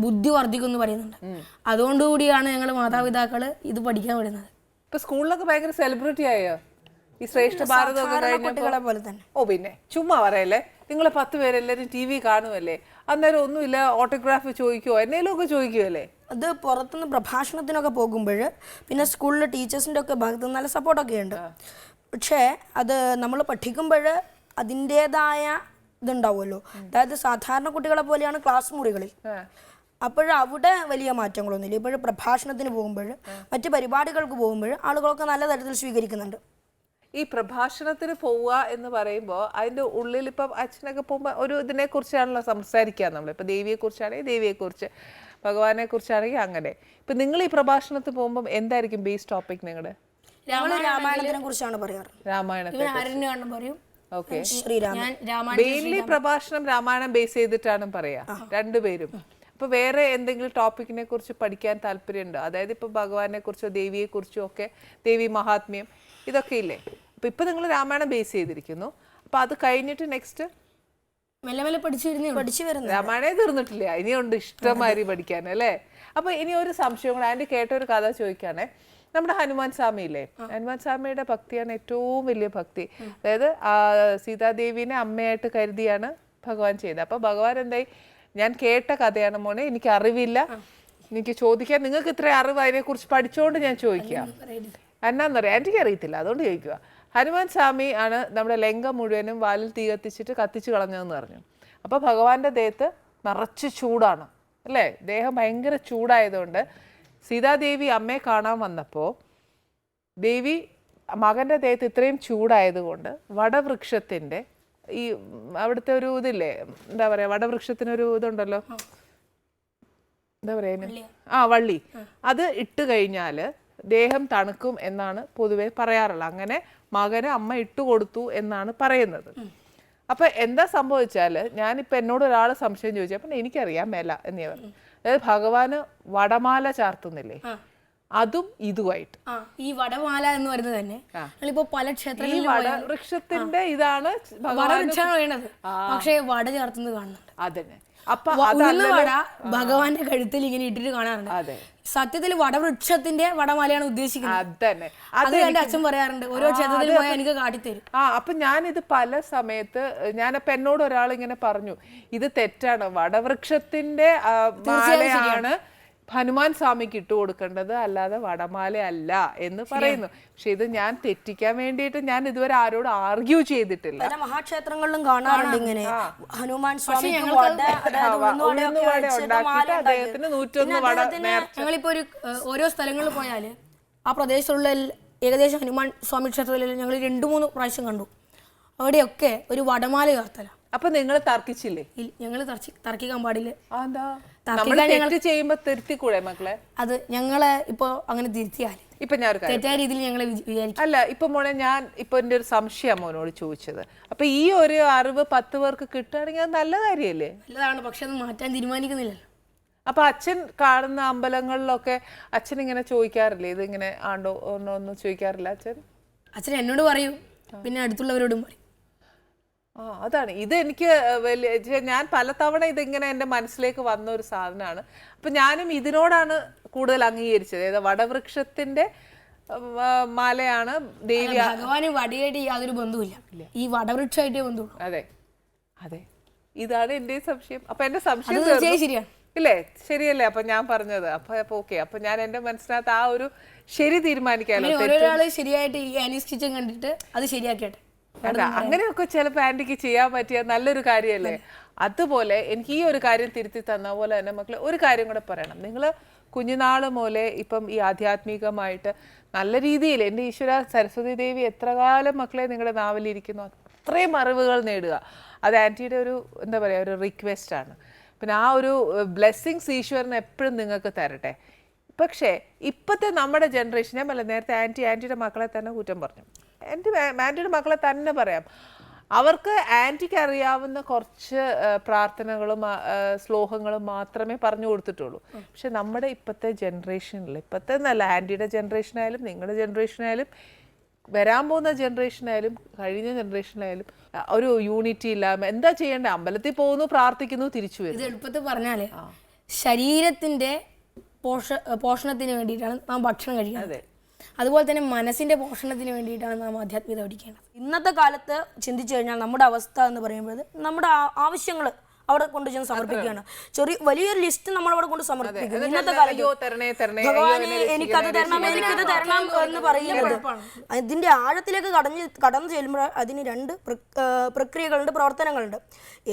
ബുദ്ധി വർദ്ധിക്കും എന്ന് പറയുന്നുണ്ട്. അതുകൊണ്ടുകൂടിയാണ് ഞങ്ങൾ മാതാപിതാക്കൾ ഇത് പഠിക്കാൻ വിടുന്നത്. ഇപ്പൊ സ്കൂളിലൊക്കെ ഭയങ്കര സെലിബ്രിറ്റി ആയോ ഈ ശ്രേഷ്ഠ ഭാരതം ഒക്കെ കഴിഞ്ഞ പോലെ തന്നെ? ഓ പിന്നെ ചുമ്മാ പറയല്ലേ. നിങ്ങൾ 10 പേരെല്ലാരും TV കാണുമല്ലേ, അന്നേരം ഒന്നുമില്ല ഓട്ടോഗ്രാഫ് ചോദിക്കുവോ എന്നേലും ഒക്കെ ചോദിക്കുമല്ലേ? അത് പുറത്തുനിന്ന് പ്രഭാഷണത്തിനൊക്കെ പോകുമ്പോൾ പിന്നെ സ്കൂളിലെ ടീച്ചേഴ്സിൻ്റെ ഒക്കെ ഭാഗത്ത് നിന്ന് നല്ല സപ്പോർട്ടൊക്കെ ഉണ്ട്. പക്ഷേ അത് നമ്മൾ പഠിക്കുമ്പോൾ അതിൻ്റെതായ ഇതുണ്ടാവുമല്ലോ. അതായത് സാധാരണ കുട്ടികളെ പോലെയാണ് ക്ലാസ് മുറികളിൽ. അവിടെ വലിയ മാറ്റങ്ങളൊന്നുമില്ല. ഇപ്പോഴും പ്രഭാഷണത്തിന് പോകുമ്പോൾ മറ്റ് പരിപാടികൾക്ക് പോകുമ്പോൾ ആളുകളൊക്കെ നല്ല തരത്തിൽ സ്വീകരിക്കുന്നുണ്ട്. ഈ പ്രഭാഷണത്തിന് പോവുക എന്ന് പറയുമ്പോൾ അതിൻ്റെ ഉള്ളിൽ ഇപ്പം അച്ഛനൊക്കെ പോകുമ്പോൾ ഒരു ഇതിനെ കുറിച്ചാണല്ലോ സംസാരിക്കുക നമ്മൾ. ഇപ്പം ദേവിയെക്കുറിച്ചാണെങ്കിൽ ദേവിയെക്കുറിച്ച്, ഭഗവാനെ കുറിച്ചാണെങ്കിൽ അങ്ങനെ. ഇപ്പം നിങ്ങൾ ഈ പ്രഭാഷണത്തിൽ പോകുമ്പോൾ എന്തായിരിക്കും ബേസ് ടോപ്പിക് നിങ്ങളുടെ? രാമായണത്തിനെ കുറിച്ചാണ് പറയാറ്. രാമായണത്തെ പറയും. ഓക്കെ. മെയിൻലി പ്രഭാഷണം രാമായണം ബേസ് ചെയ്തിട്ടാണ് പറയാ രണ്ടുപേരും. അപ്പൊ വേറെ എന്തെങ്കിലും ടോപ്പിക്കിനെ കുറിച്ച് പഠിക്കാൻ താല്പര്യമുണ്ടോ? അതായത് ഇപ്പൊ ഭഗവാനെ കുറിച്ചോ ദേവിയെ കുറിച്ചോ ഒക്കെ, ദേവി മഹാത്മ്യം ഇതൊക്കെ ഇല്ലേ? അപ്പൊ ഇപ്പൊ നിങ്ങൾ രാമായണം ബേസ് ചെയ്തിരിക്കുന്നു. അപ്പൊ അത് കഴിഞ്ഞിട്ട് നെക്സ്റ്റ് മെല്ലെ മെല്ലെ പഠിച്ചു വരുന്നു. രാമായണേ തീർന്നിട്ടില്ല, ഇനിയുണ്ട് ഇഷ്ടമാതിരി പഠിക്കാൻ അല്ലേ? അപ്പൊ ഇനി ഒരു സംശയം കൂടെ, ആൻറ്റി കേട്ട ഒരു കഥ ചോദിക്കാണേ. നമ്മുടെ ഹനുമാൻ സ്വാമി ഇല്ലേ, ഹനുമാൻ സ്വാമിയുടെ ഭക്തിയാണ് ഏറ്റവും വലിയ ഭക്തി. അതായത് സീതാദേവിനെ അമ്മയായിട്ട് കരുതിയാണ് ഭഗവാൻ ചെയ്തത്. അപ്പൊ ഭഗവാൻ എന്തായി, ഞാൻ കേട്ട കഥയാണ് മോനെ, എനിക്ക് അറിവില്ല, എനിക്ക് ചോദിക്കാൻ, നിങ്ങൾക്ക് ഇത്ര അറിവ് അതിനെ കുറിച്ച് പഠിച്ചോണ്ട് ഞാൻ ചോദിക്കുക. എന്നാന്നറിയാം, എനിക്ക് അറിയത്തില്ല, അതുകൊണ്ട് ചോദിക്കുക. ഹനുമാൻ സ്വാമി ആണ് നമ്മുടെ ലങ്ക മുഴുവനും വാലിൽ തീ കത്തിച്ചിട്ട് കത്തിച്ചു കളഞ്ഞതെന്ന് പറഞ്ഞു. അപ്പൊ ഭഗവാന്റെ ദേഹത്ത് നിറച്ച് ചൂടാണ് അല്ലേ, ദേഹം ഭയങ്കര ചൂടായതുകൊണ്ട് സീതാദേവി അമ്മയെ കാണാൻ വന്നപ്പോൾ ദേവി മകൻ്റെ ദേഹത്ത് ഇത്രയും ചൂടായതുകൊണ്ട് വടവൃക്ഷത്തിൻ്റെ ഈ അവിടുത്തെ ഒരു ഇതില്ലേ, എന്താ പറയുക, വടവൃക്ഷത്തിനൊരു ഇതുണ്ടല്ലോ, എന്താ പറയുക, വള്ളി, അത് ഇട്ട് കഴിഞ്ഞാൽ ദേഹം തണുക്കും എന്നാണ് പൊതുവെ പറയാറുള്ളത്. അങ്ങനെ മകന് അമ്മ ഇട്ട് കൊടുത്തു എന്നാണ് പറയുന്നത്. അപ്പം എന്താ സംഭവിച്ചാൽ, ഞാനിപ്പോൾ എന്നോട് ഒരാൾ സംശയം ചോദിച്ചപ്പോൾ എനിക്കറിയാൻ മേല എന്നേ പറഞ്ഞു. അതായത് ഭഗവാന് വടമാല ചാർത്തുന്നില്ലേ, അതും ഇതുമായിട്ട്. ഈ വടമാല എന്ന് പറയുന്നത് തന്നെ ഇപ്പോ പല ക്ഷേത്രങ്ങളിൽ വടവൃക്ഷത്തിന്റെ ഇതാണ് പക്ഷേ വട ചേർത്തുന്നത് കാണുന്നുണ്ട്. അതന്നെ. അപ്പൊ ഭഗവാന്റെ കഴുത്തിൽ ഇങ്ങനെ ഇട്ടിട്ട് കാണാറുണ്ട്. സത്യത്തിൽ വടവൃക്ഷത്തിന്റെ വടമാലയാണ് ഉദ്ദേശിക്കുന്നത്. അതന്നെ, അത് എന്റെ അച്ഛൻ പറയാറുണ്ട്. ഓരോ ക്ഷേത്രത്തിൽ പോയാൽ എനിക്ക് കാട്ടിത്തരും. അപ്പൊ ഞാനിത് പല സമയത്ത് ഞാനപ്പൊ എന്നോട് ഒരാൾ ഇങ്ങനെ പറഞ്ഞു, ഇത് തെറ്റാണ്, വടവൃക്ഷത്തിന്റെ മാലയാണ് ഹനുമാൻ സ്വാമിക്ക് ഇട്ട് കൊടുക്കേണ്ടത്, അല്ലാതെ വടമാല അല്ല എന്ന് പറയുന്നു. പക്ഷെ ഇത് ഞാൻ തെറ്റിക്കാൻ വേണ്ടിയിട്ട് ഞാൻ ഇതുവരെ ആരോട് ആർഗ്യൂ ചെയ്തിട്ടില്ല. പല മഹാക്ഷേത്രങ്ങളിലും കാണാറുണ്ട് ഇങ്ങനെ ഹനുമാൻ സ്വാമി ഉണ്ടാക്കിയിട്ട് അദ്ദേഹത്തിന് 101 വട. ഞങ്ങളിപ്പോ ഓരോ സ്ഥലങ്ങളിൽ പോയാല് ആ പ്രദേശത്തുള്ള ഏകദേശം ഹനുമാൻ സ്വാമി ക്ഷേത്രത്തിൽ ഞങ്ങൾ 2-3 പ്രാവശ്യം കണ്ടു. അവിടെയൊക്കെ ഒരു വടമാല ചാർത്തല. അപ്പൊ നിങ്ങൾ തർക്കിച്ചില്ലേ? ഞങ്ങൾ തർക്കിക്കാൻ പാടില്ല. ചെയ്യുമ്പോ തിരുത്തിക്കൂടെ മക്കളെ? അത് ഞങ്ങളെ ഇപ്പൊ അങ്ങനെ തിരുത്തിയാൽ ഇപ്പൊ ഞാൻ തെറ്റായ രീതിയിൽ ഞങ്ങളെ വിചാരിക്കും. അല്ല, ഇപ്പൊ മോനെ ഞാൻ ഇപ്പൊ എന്റെ ഒരു സംശയം മോനോട് ചോദിച്ചത്. അപ്പൊ ഈ ഒരു അറിവ് 10 പേർക്ക് കിട്ടുകയാണെങ്കിൽ അത് നല്ല കാര്യമല്ലേ? നല്ലതാണ്, പക്ഷെ അത് മാറ്റാൻ തീരുമാനിക്കുന്നില്ലല്ലോ. അപ്പൊ അച്ഛൻ കാണുന്ന അമ്പലങ്ങളിലൊക്കെ അച്ഛൻ ഇങ്ങനെ ചോദിക്കാറില്ലേ, ഇത് ഇങ്ങനെ ആണ്ടോ ഒന്നും ചോദിക്കാറില്ല അച്ഛൻ എന്നോട് പറയും, പിന്നെ അടുത്തുള്ളവരോടും പറയും. അതാണ് ഇത്. എനിക്ക് ഞാൻ പലതവണ ഇതിങ്ങനെ എൻ്റെ മനസ്സിലേക്ക് വന്ന ഒരു സാധനമാണ്. അപ്പൊ ഞാനും ഇതിനോടാണ് കൂടുതൽ അംഗീകരിച്ചത്. അതായത് വടവൃക്ഷത്തിന്റെ മാലയാണ് ദേവി. ഭഗവാന് വടിയായിട്ട് യാതൊരു ബന്ധവുമില്ല, ഈ വടവൃക്ഷമായിട്ടേ ബന്ധുള്ളൂ. അതെ അതെ, ഇതാണ് എൻ്റെ സംശയം. അപ്പൊ എന്റെ സംശയം ശരിയാണ് ഇല്ലേ? ശരിയല്ലേ? അപ്പൊ ഞാൻ പറഞ്ഞത് അപ്പൊ ഓക്കെ. അപ്പൊ ഞാൻ എന്റെ മനസ്സിനകത്ത് ആ ഒരു ശരി തീരുമാനിക്കാമല്ലോ. ഒരാള് ശരിയായിട്ട് ഈ ആനീസ് കിച്ചൻ കണ്ടിട്ട് അത് ശരിയാക്കിയാട്ടെ. അങ്ങനെയൊക്കെ ചിലപ്പോൾ ആന്റിക്ക് ചെയ്യാൻ പറ്റിയ നല്ലൊരു കാര്യമല്ലേ? അതുപോലെ എനിക്ക് ഈ ഒരു കാര്യം തിരുത്തി തന്ന പോലെ തന്നെ മക്കളെ ഒരു കാര്യം കൂടെ പറയണം. നിങ്ങൾ കുഞ്ഞുനാൾ മുതലേ ഇപ്പം ഈ ആധ്യാത്മികമായിട്ട് നല്ല രീതിയിൽ, എൻ്റെ ഈശ്വര സരസ്വതി ദേവി എത്ര കാലം മക്കളെ നിങ്ങളുടെ നാവിലിരിക്കുന്നു, അത്രയും അറിവുകൾ നേടുക. അത് ആൻറ്റിയുടെ ഒരു എന്താ പറയുക, ഒരു റിക്വസ്റ്റ് ആണ്. പിന്നെ ആ ഒരു ബ്ലെസ്സിങ്സ് ഈശ്വരൻ എപ്പോഴും നിങ്ങൾക്ക് തരട്ടെ. പക്ഷേ ഇപ്പോഴത്തെ നമ്മുടെ ജനറേഷനെ അല്ല, നേരത്തെ ആൻറ്റിയുടെ മക്കളെ തന്നെ കുറ്റം പറഞ്ഞു. ആൻറ്റിയുടെ മക്കളെ തന്നെ പറയാം, അവർക്ക് ആൻറ്റിക്ക് അറിയാവുന്ന കുറച്ച് പ്രാർത്ഥനകളും ശ്ലോകങ്ങളും മാത്രമേ പറഞ്ഞു കൊടുത്തിട്ടുള്ളൂ. പക്ഷെ നമ്മുടെ ഇപ്പോഴത്തെ ജനറേഷനിൽ, ഇപ്പോഴത്തെ എന്നല്ല, ആൻറ്റിയുടെ ജനറേഷനായാലും നിങ്ങളുടെ ജനറേഷനായാലും വരാൻ പോകുന്ന ജനറേഷനായാലും കഴിഞ്ഞ ജനറേഷനായാലും ഒരു യൂണിറ്റി ഇല്ലായ്മ. എന്താ ചെയ്യേണ്ടത്? അമ്പലത്തിൽ പോകുന്നു, പ്രാർത്ഥിക്കുന്നു, തിരിച്ചു വരും. ഇത് എളുപ്പത്തിൽ പറഞ്ഞാല് ശരീരത്തിന്റെ പോഷണത്തിന് വേണ്ടിയിട്ടാണ് നാം ഭക്ഷണം കഴിക്കുന്നത്. അതുപോലെ തന്നെ മനസ്സിന്റെ പോഷണത്തിന് വേണ്ടിയിട്ടാണ് നാം ആധ്യാത്മികത പഠിക്കേണ്ടത്. ഇന്നത്തെ കാലത്ത് ചിന്തിച്ചു കഴിഞ്ഞാൽ നമ്മുടെ അവസ്ഥ എന്ന് പറയുമ്പോൾ നമ്മുടെ ആവശ്യങ്ങൾ അവിടെ കൊണ്ട് ചെന്ന് സമർപ്പിക്കുകയാണ്. വലിയൊരു ലിസ്റ്റ് നമ്മളവിടെ കൊണ്ട് സമർപ്പിക്കും. ഇന്നത്തെ കാലത്ത് ഭഗവാനെ എനിക്കത് തരണം, എനിക്കത് തരണം എന്ന് പറയുന്നത് അതിന്റെ ആഴത്തിലേക്ക് കടന്നു ചെല്ലുമ്പോൾ അതിന് 2 പ്രക്രിയകളുണ്ട്, പ്രവർത്തനങ്ങളുണ്ട്.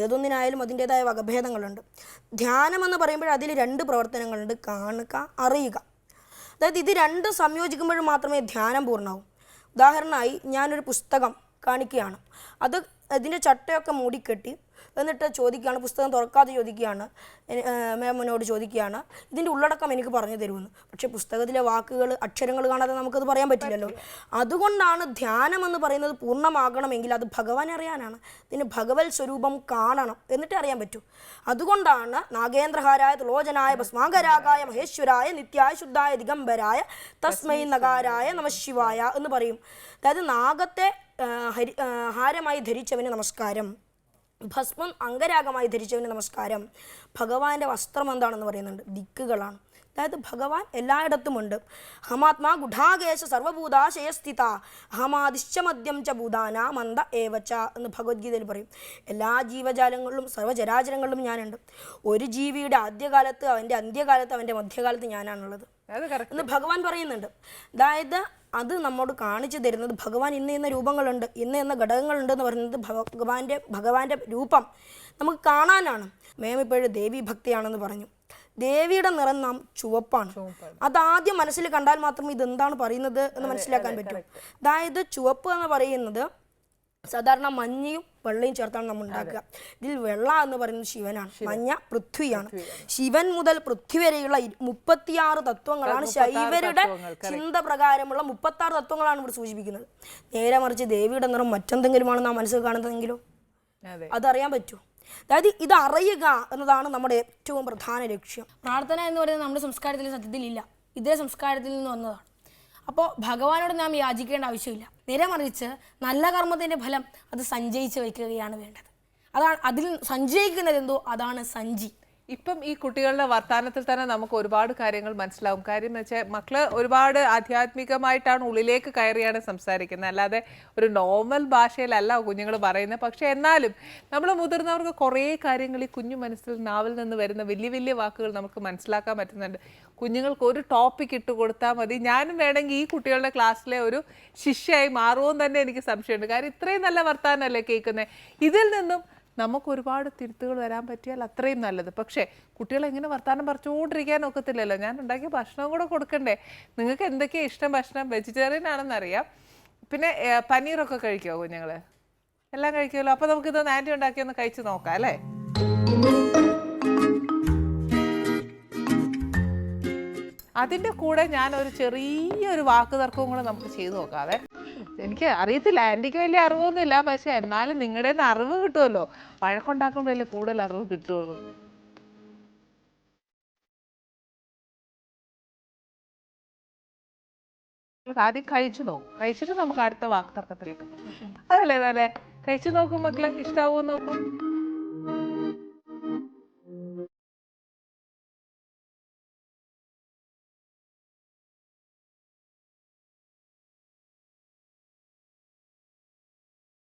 ഏതൊന്നിനായാലും അതിൻ്റെതായ വകഭേദങ്ങളുണ്ട്. ധ്യാനം എന്ന് പറയുമ്പോൾ അതിൽ 2 പ്രവർത്തനങ്ങളുണ്ട്: കാണുക, അറിയുക. അതായത് ഇത് 2 സംയോജിക്കുമ്പോൾ മാത്രമേ ധ്യാനം പൂർണ്ണമാവും. ഉദാഹരണമായി ഞാനൊരു പുസ്തകം കാണിക്കുകയാണ്, അത് അതിൻ്റെ ചട്ടയൊക്കെ മൂടിക്കെട്ടി എന്നിട്ട് ചോദിക്കുകയാണ്, പുസ്തകം തുറക്കാതെ ചോദിക്കുകയാണ്, മാമിനോട് ചോദിക്കുകയാണ് ഇതിൻ്റെ ഉള്ളടക്കം എനിക്ക് പറഞ്ഞു തരുമെന്ന്. പക്ഷേ പുസ്തകത്തിലെ വാക്കുകൾ, അക്ഷരങ്ങൾ കാണാതെ നമുക്കത് പറയാൻ പറ്റില്ലല്ലോ. അതുകൊണ്ടാണ് ധ്യാനം എന്ന് പറയുന്നത് പൂർണ്ണമാകണമെങ്കിൽ അത് ഭഗവാൻ അറിയാനാണ്. ഇതിന് ഭഗവത് സ്വരൂപം കാണണം, എന്നിട്ട് അറിയാൻ പറ്റൂ. അതുകൊണ്ടാണ് നാഗേന്ദ്രഹാരായ ത്രിലോചനായ ഭസ്മാകരാകായ മഹേശ്വരായ നിത്യായ ശുദ്ധായ ദിഗംബരായ തസ്മൈ നഗാരായ നമഃശിവായ എന്ന് പറയും. അതായത് നാഗത്തെ ഹാരമായി ധരിച്ചവന് നമസ്കാരം, ഭസ്മം അംഗരാഗമായി ധരിച്ചവന് നമസ്കാരം. ഭഗവാന്റെ വസ്ത്രം എന്താണെന്ന് പറയുന്നുണ്ട്? ദിക്കുകളാണ്. അതായത് ഭഗവാൻ എല്ലായിടത്തുമുണ്ട്. അഹമാത്മാ ഗുഢാകേശ സർവഭൂതാശയസ്ഥിത അഹമാദിശ്ചമദ്യം ച ഭൂതാനാ മന്ദ ഏവച്ച എന്ന് ഭഗവത്ഗീതയിൽ പറയും. എല്ലാ ജീവജാലങ്ങളിലും സർവ്വചരാചരങ്ങളിലും ഞാനുണ്ട്. ഒരു ജീവിയുടെ ആദ്യകാലത്ത്, അവൻ്റെ അന്ത്യകാലത്ത്, അവൻ്റെ മധ്യകാലത്ത് ഞാനാണുള്ളത് എന്ന് ഭഗവാൻ പറയുന്നുണ്ട്. അതായത് അത് നമ്മോട് കാണിച്ചു തരുന്നത് ഭഗവാൻ ഇന്ന രൂപങ്ങളുണ്ട്, ഇന്ന ഘടകങ്ങളുണ്ട് എന്ന് പറയുന്നത് ഭഗവാന്റെ രൂപം നമുക്ക് കാണാനാണ്. മേമിപ്പോഴും ദേവീ ഭക്തിയാണെന്ന് പറഞ്ഞു. ദേവിയുടെ നിറം നാം ചുവപ്പാണ്. അതാദ്യം മനസ്സിൽ കണ്ടാൽ മാത്രമേ ഇതെന്താണ് പറയുന്നത് എന്ന് മനസ്സിലാക്കാൻ പറ്റൂ. അതായത് ചുവപ്പ് എന്ന് പറയുന്നത് സാധാരണ മഞ്ഞയും വെള്ളയും ചേർത്താണ് നമ്മൾ ഉണ്ടാക്കുക. ഇതിൽ വെള്ള എന്ന് പറയുന്നത് ശിവനാണ്, മഞ്ഞ പൃഥ്വിയാണ്. ശിവൻ മുതൽ പൃഥ്വി വരെയുള്ള 36 തത്വങ്ങളാണ് ശൈവരുടെ ചിന്ത പ്രകാരമുള്ള 36 തത്വങ്ങളാണ് ഇവിടെ സൂചിപ്പിക്കുന്നത്. നേരെ മറിച്ച് ദേവിയുടെ നിറം മറ്റെന്തെങ്കിലുമാണ് നാം മനസ്സിൽ കാണുന്നതെങ്കിലോ അതറിയാൻ പറ്റുമോ? അതായത് ഇത് അറിയുക എന്നതാണ് നമ്മുടെ ഏറ്റവും പ്രധാന ലക്ഷ്യം. പ്രാർത്ഥന എന്ന് പറയുന്നത് നമ്മുടെ സംസ്കാരത്തിൽ സത്യത്തിൽ ഇല്ല, ഇതേ സംസ്കാരത്തിൽ നിന്ന് വന്നതാണ്. അപ്പോൾ ഭഗവാനോട് നാം യാചിക്കേണ്ട ആവശ്യമില്ല. നേരെ മറിച്ച് നല്ല കർമ്മത്തിൻ്റെ ഫലം അത് സഞ്ചയിച്ച് വയ്ക്കുകയാണ് വേണ്ടത്. അതാണ് അതിൽ സഞ്ചയിക്കുന്നത് എന്തോ അതാണ് സഞ്ചി. ഇപ്പം ഈ കുട്ടികളുടെ വർത്തമാനത്തിൽ തന്നെ നമുക്ക് ഒരുപാട് കാര്യങ്ങൾ മനസ്സിലാവും. കാര്യം എന്ന് വെച്ചാൽ മക്കള് ഒരുപാട് ആധ്യാത്മികമായിട്ടാണ് ഉള്ളിലേക്ക് കയറിയാണ് സംസാരിക്കുന്നത്, അല്ലാതെ ഒരു നോർമൽ ഭാഷയിലല്ല കുഞ്ഞുങ്ങൾ പറയുന്നത്. പക്ഷെ എന്നാലും നമ്മൾ മുതിർന്നവർക്ക് കുറേ കാര്യങ്ങൾ ഈ കുഞ്ഞു മനസ്സിൽ നാവിൽ നിന്ന് വരുന്ന വലിയ വലിയ വാക്കുകൾ നമുക്ക് മനസ്സിലാക്കാൻ പറ്റുന്നുണ്ട്. കുഞ്ഞുങ്ങൾക്ക് ഒരു ടോപ്പിക് ഇട്ട് കൊടുത്താൽ മതി. ഞാനും വേണമെങ്കിൽ ഈ കുട്ടികളുടെ ക്ലാസ്സിലെ ഒരു ശിഷ്യയായി മാറുമെന്ന് തന്നെ എനിക്ക് സംശയമുണ്ട്. കാര്യം ഇത്രയും നല്ല വർത്തമാനമല്ലേ കേൾക്കുന്നത്. ഇതിൽ നിന്നും നമുക്ക് ഒരുപാട് തിരുത്തുകൾ വരാൻ പറ്റിയാൽ അത്രയും നല്ലത്. പക്ഷേ കുട്ടികളെങ്ങനെ വർത്തമാനം പറിച്ചുകൊണ്ടിരിക്കാൻ ഒക്കത്തില്ലല്ലോ. ഞാൻ ഉണ്ടാക്കിയ ഭക്ഷണം കൂടെ കൊടുക്കണ്ടേ. നിങ്ങൾക്ക് എന്തൊക്കെയാണ് ഇഷ്ടം ഭക്ഷണം? വെജിറ്റേറിയൻ ആണെന്നറിയാം. പിന്നെ പനീറൊക്കെ കഴിക്കുമോ കുഞ്ഞുങ്ങൾ? എല്ലാം കഴിക്കുമല്ലോ. അപ്പോൾ നമുക്കിത് ആൻറ്റി ഉണ്ടാക്കിയൊന്ന് കഴിച്ച് നോക്കാം അല്ലേ? അതിൻ്റെ കൂടെ ഞാൻ ഒരു ചെറിയൊരു വാക്ക് തർക്കവും കൂടെ നമുക്ക് ചെയ്തു നോക്കാതെ. എനിക്ക് അറിയത്തില്ല, ആൻറ്റിക്ക് വലിയ അറിവൊന്നുമില്ല, പക്ഷെ എന്നാലും നിങ്ങളുടെ നിന്ന് അറിവ് കിട്ടുമല്ലോ. വഴക്കുണ്ടാക്കുമ്പോഴല്ലേ കൂടുതൽ അറിവ് കിട്ടുള്ളൂ. ആദ്യം കഴിച്ചു നോക്കും, കഴിച്ചിട്ട് നമുക്ക് അടുത്ത വാക്ക് തർക്കത്തിലേക്ക്. അതല്ലേ അതല്ലേ? കഴിച്ചു നോക്കും മക്കളെ, ഇഷ്ടാവോ നോക്കും.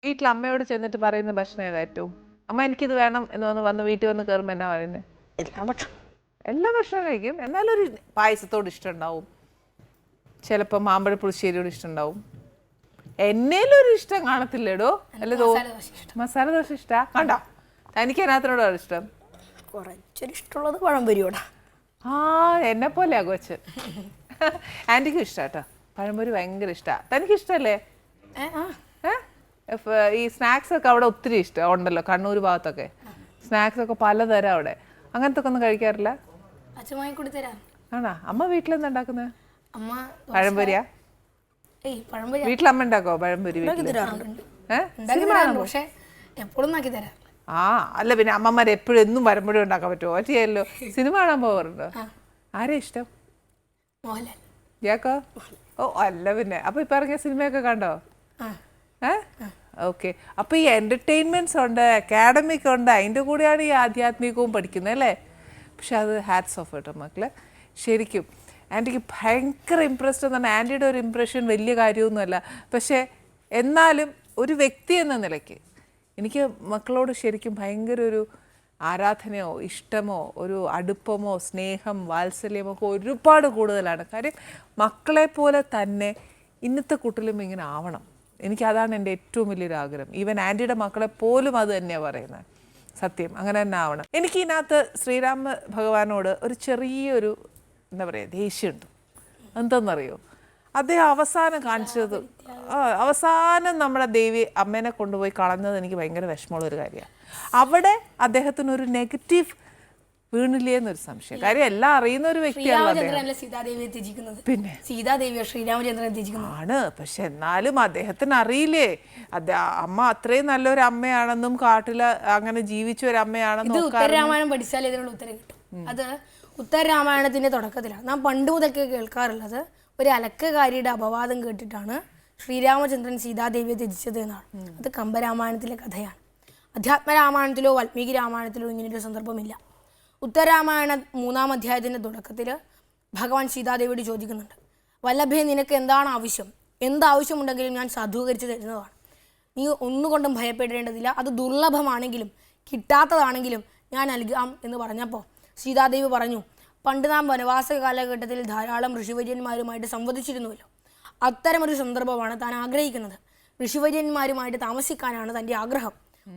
വീട്ടിൽ അമ്മയോട് ചെന്നിട്ട് പറയുന്ന ഭക്ഷണം ഏതാ ഏറ്റവും? അമ്മ എനിക്കിത് വേണം എന്ന് വന്ന് വീട്ടിൽ വന്ന് കയറുമ്പോൾ എന്നാ പറയുന്നത്? എല്ലാ ഭക്ഷണം കഴിക്കും. എന്നാലും ഒരു പായസത്തോട് ഇഷ്ടം ഉണ്ടാവും, ചിലപ്പോൾ മാമ്പഴ പുളിശ്ശേരിയോട് ഇഷ്ടം ഉണ്ടാവും. എന്നേലും ഒരു ഇഷ്ടം കാണത്തില്ലേടോ? അല്ലതോ മസാല ദോശ ഇഷ്ടാ? കണ്ടോ തനിക്ക് അതിനകത്തിനോടാണ് ഇഷ്ടം? കുറച്ചൊരു ഇഷ്ടമുള്ളത് പഴംപൊരിയോടാ. എന്നെ പോലെയാ കൊച്ച്. ആൻറ്റിക്കും ഇഷ്ടാട്ടോ പഴംപൊരി, ഭയങ്കര ഇഷ്ടമാണ്. തനിക്ക് ഇഷ്ടമല്ലേ? ഈ സ്നാക്സ് ഒക്കെ അവിടെ ഒത്തിരി ഇഷ്ടം ഉണ്ടല്ലോ, കണ്ണൂർ ഭാഗത്തൊക്കെ സ്നാക്സ് ഒക്കെ പലതരം അവിടെ. അങ്ങനത്തെ ഒക്കെ ഒന്നും കഴിക്കാറില്ല? ആണോ? അമ്മ വീട്ടിലെന്താ ഉണ്ടാക്കുന്നത്? അമ്മ പഴംപൊരിയാ? പഴംപൊരി വീട്ടിലമ്മ ഉണ്ടാക്കോ പഴംപൊരി? പക്ഷെ എപ്പോഴും ആക്കി തരാം. ആ അല്ല, പിന്നെ അമ്മമാർ എപ്പോഴും എന്നും പഴംപൊരി ഉണ്ടാക്കാൻ പറ്റുമോ? ചെയ്യാലോ. സിനിമ കാണാൻ പോകാറുണ്ടോ? ആരാ ഇഷ്ടം? മോഹൻലാൽ. ജാക്കോ? ഓ അല്ല പിന്നെ. അപ്പൊ ഇപ്പൊ ഇറങ്ങിയ സിനിമയൊക്കെ കണ്ടോ? ഓക്കെ. അപ്പൊ ഈ എന്റർടൈൻമെന്റ്സ് ഉണ്ട്, അക്കാഡമിക് ഉണ്ട്, അതിന്റെ കൂടെയാണ് ഈ ആധ്യാത്മികവും പഠിക്കുന്നത് അല്ലേ? പക്ഷെ അത് ഹാറ്റ്സ് ഓഫ് കേട്ടോ മക്കളെ, ശരിക്കും. ആൻറ്റിക്ക് ഭയങ്കര ഇമ്പ്രസ്ഡ് എന്ന് പറഞ്ഞാൽ ആൻറ്റിയുടെ ഒരു ഇമ്പ്രഷൻ വലിയ കാര്യമൊന്നുമല്ല. പക്ഷേ എന്നാലും ഒരു വ്യക്തി എന്ന നിലയ്ക്ക് എനിക്ക് മക്കളോട് ശരിക്കും ഭയങ്കര ഒരു ആരാധനയോ ഇഷ്ടമോ ഒരു അടുപ്പമോ സ്നേഹം വാത്സല്യമോ ഒക്കെ ഒരുപാട് കൂടുതലാണ്. കാര്യം മക്കളെപ്പോലെ തന്നെ ഇന്നത്തെ കുട്ടിലും ഇങ്ങനെ ആവണം. എനിക്കതാണ് എൻ്റെ ഏറ്റവും വലിയൊരു ആഗ്രഹം. ഈവൻ ആൻറ്റിയുടെ മക്കളെ പോലും അത് തന്നെയാണ് പറയുന്നത്. സത്യം അങ്ങനെ തന്നെ ആവണം. എനിക്ക് ഇതിനകത്ത് ശ്രീരാമ ഭഗവാനോട് ഒരു ചെറിയൊരു എന്താ പറയുക ദേഷ്യമുണ്ട്. എന്തെന്നറിയോ? അദ്ദേഹം അവസാനം കാണിച്ചത്, അവസാനം നമ്മുടെ ദേവി അമ്മേനെ കൊണ്ടുപോയി കളഞ്ഞത് എനിക്ക് ഭയങ്കര വിഷമമുള്ളൊരു കാര്യമാണ്. അവിടെ അദ്ദേഹത്തിനൊരു നെഗറ്റീവ് വീണില്ലേ എന്നൊരു സംശയം. കാര്യം എല്ലാം അറിയുന്ന ഒരു വ്യക്തിയാണ് പിന്നെ ആണ്. പക്ഷെ എന്നാലും അദ്ദേഹത്തിന് അറിയില്ലേ അമ്മ അത്രയും നല്ലൊരു അമ്മയാണെന്നും കാട്ടില് അങ്ങനെ ജീവിച്ച ഒരു അമ്മയാണെന്നും. ഉത്തരരാമായണം പഠിച്ചാൽ ഇതിനുള്ള ഉത്തരം കിട്ടും. അത് ഉത്തരരാമായണത്തിന്റെ തുടക്കത്തിലാണ് നാം പണ്ട് മുതൽക്ക് കേൾക്കാറുള്ളത്. ഒരു അലക്കകാരിയുടെ അപവാദം കേട്ടിട്ടാണ് ശ്രീരാമചന്ദ്രൻ സീതാദേവിയെ ത്യജിച്ചത് എന്നാണ്. അത് കമ്പരാമായണത്തിലെ കഥയാണ്. അധ്യാത്മരാമായണത്തിലോ വാൽമീകി രാമായണത്തിലോ ഇങ്ങനെയൊരു സന്ദർഭമില്ല. ഉത്തരരാമായണ 3-ാം അധ്യായത്തിൻ്റെ തുടക്കത്തിൽ ഭഗവാൻ സീതാദേവിയോട് ചോദിക്കുന്നുണ്ട്, വല്ലഭേ നിനക്ക് എന്താണ് ആവശ്യം? എന്താവശ്യമുണ്ടെങ്കിലും ഞാൻ സാധൂകരിച്ച് തരുന്നതാണ്. നീ ഒന്നുകൊണ്ടും ഭയപ്പെടേണ്ടതില്ല. അത് ദുർലഭമാണെങ്കിലും കിട്ടാത്തതാണെങ്കിലും ഞാൻ നൽകാം എന്ന് പറഞ്ഞപ്പോൾ സീതാദേവി പറഞ്ഞു, പണ്ട് നാം വനവാസ കാലഘട്ടത്തിൽ ധാരാളം ഋഷിവര്യന്മാരുമായിട്ട് സംവദിച്ചിരുന്നുവല്ലോ. അത്തരമൊരു സന്ദർഭമാണ് താൻ ആഗ്രഹിക്കുന്നത്. ഋഷിവര്യന്മാരുമായിട്ട് താമസിക്കാനാണ് തൻ്റെ ആഗ്രഹം.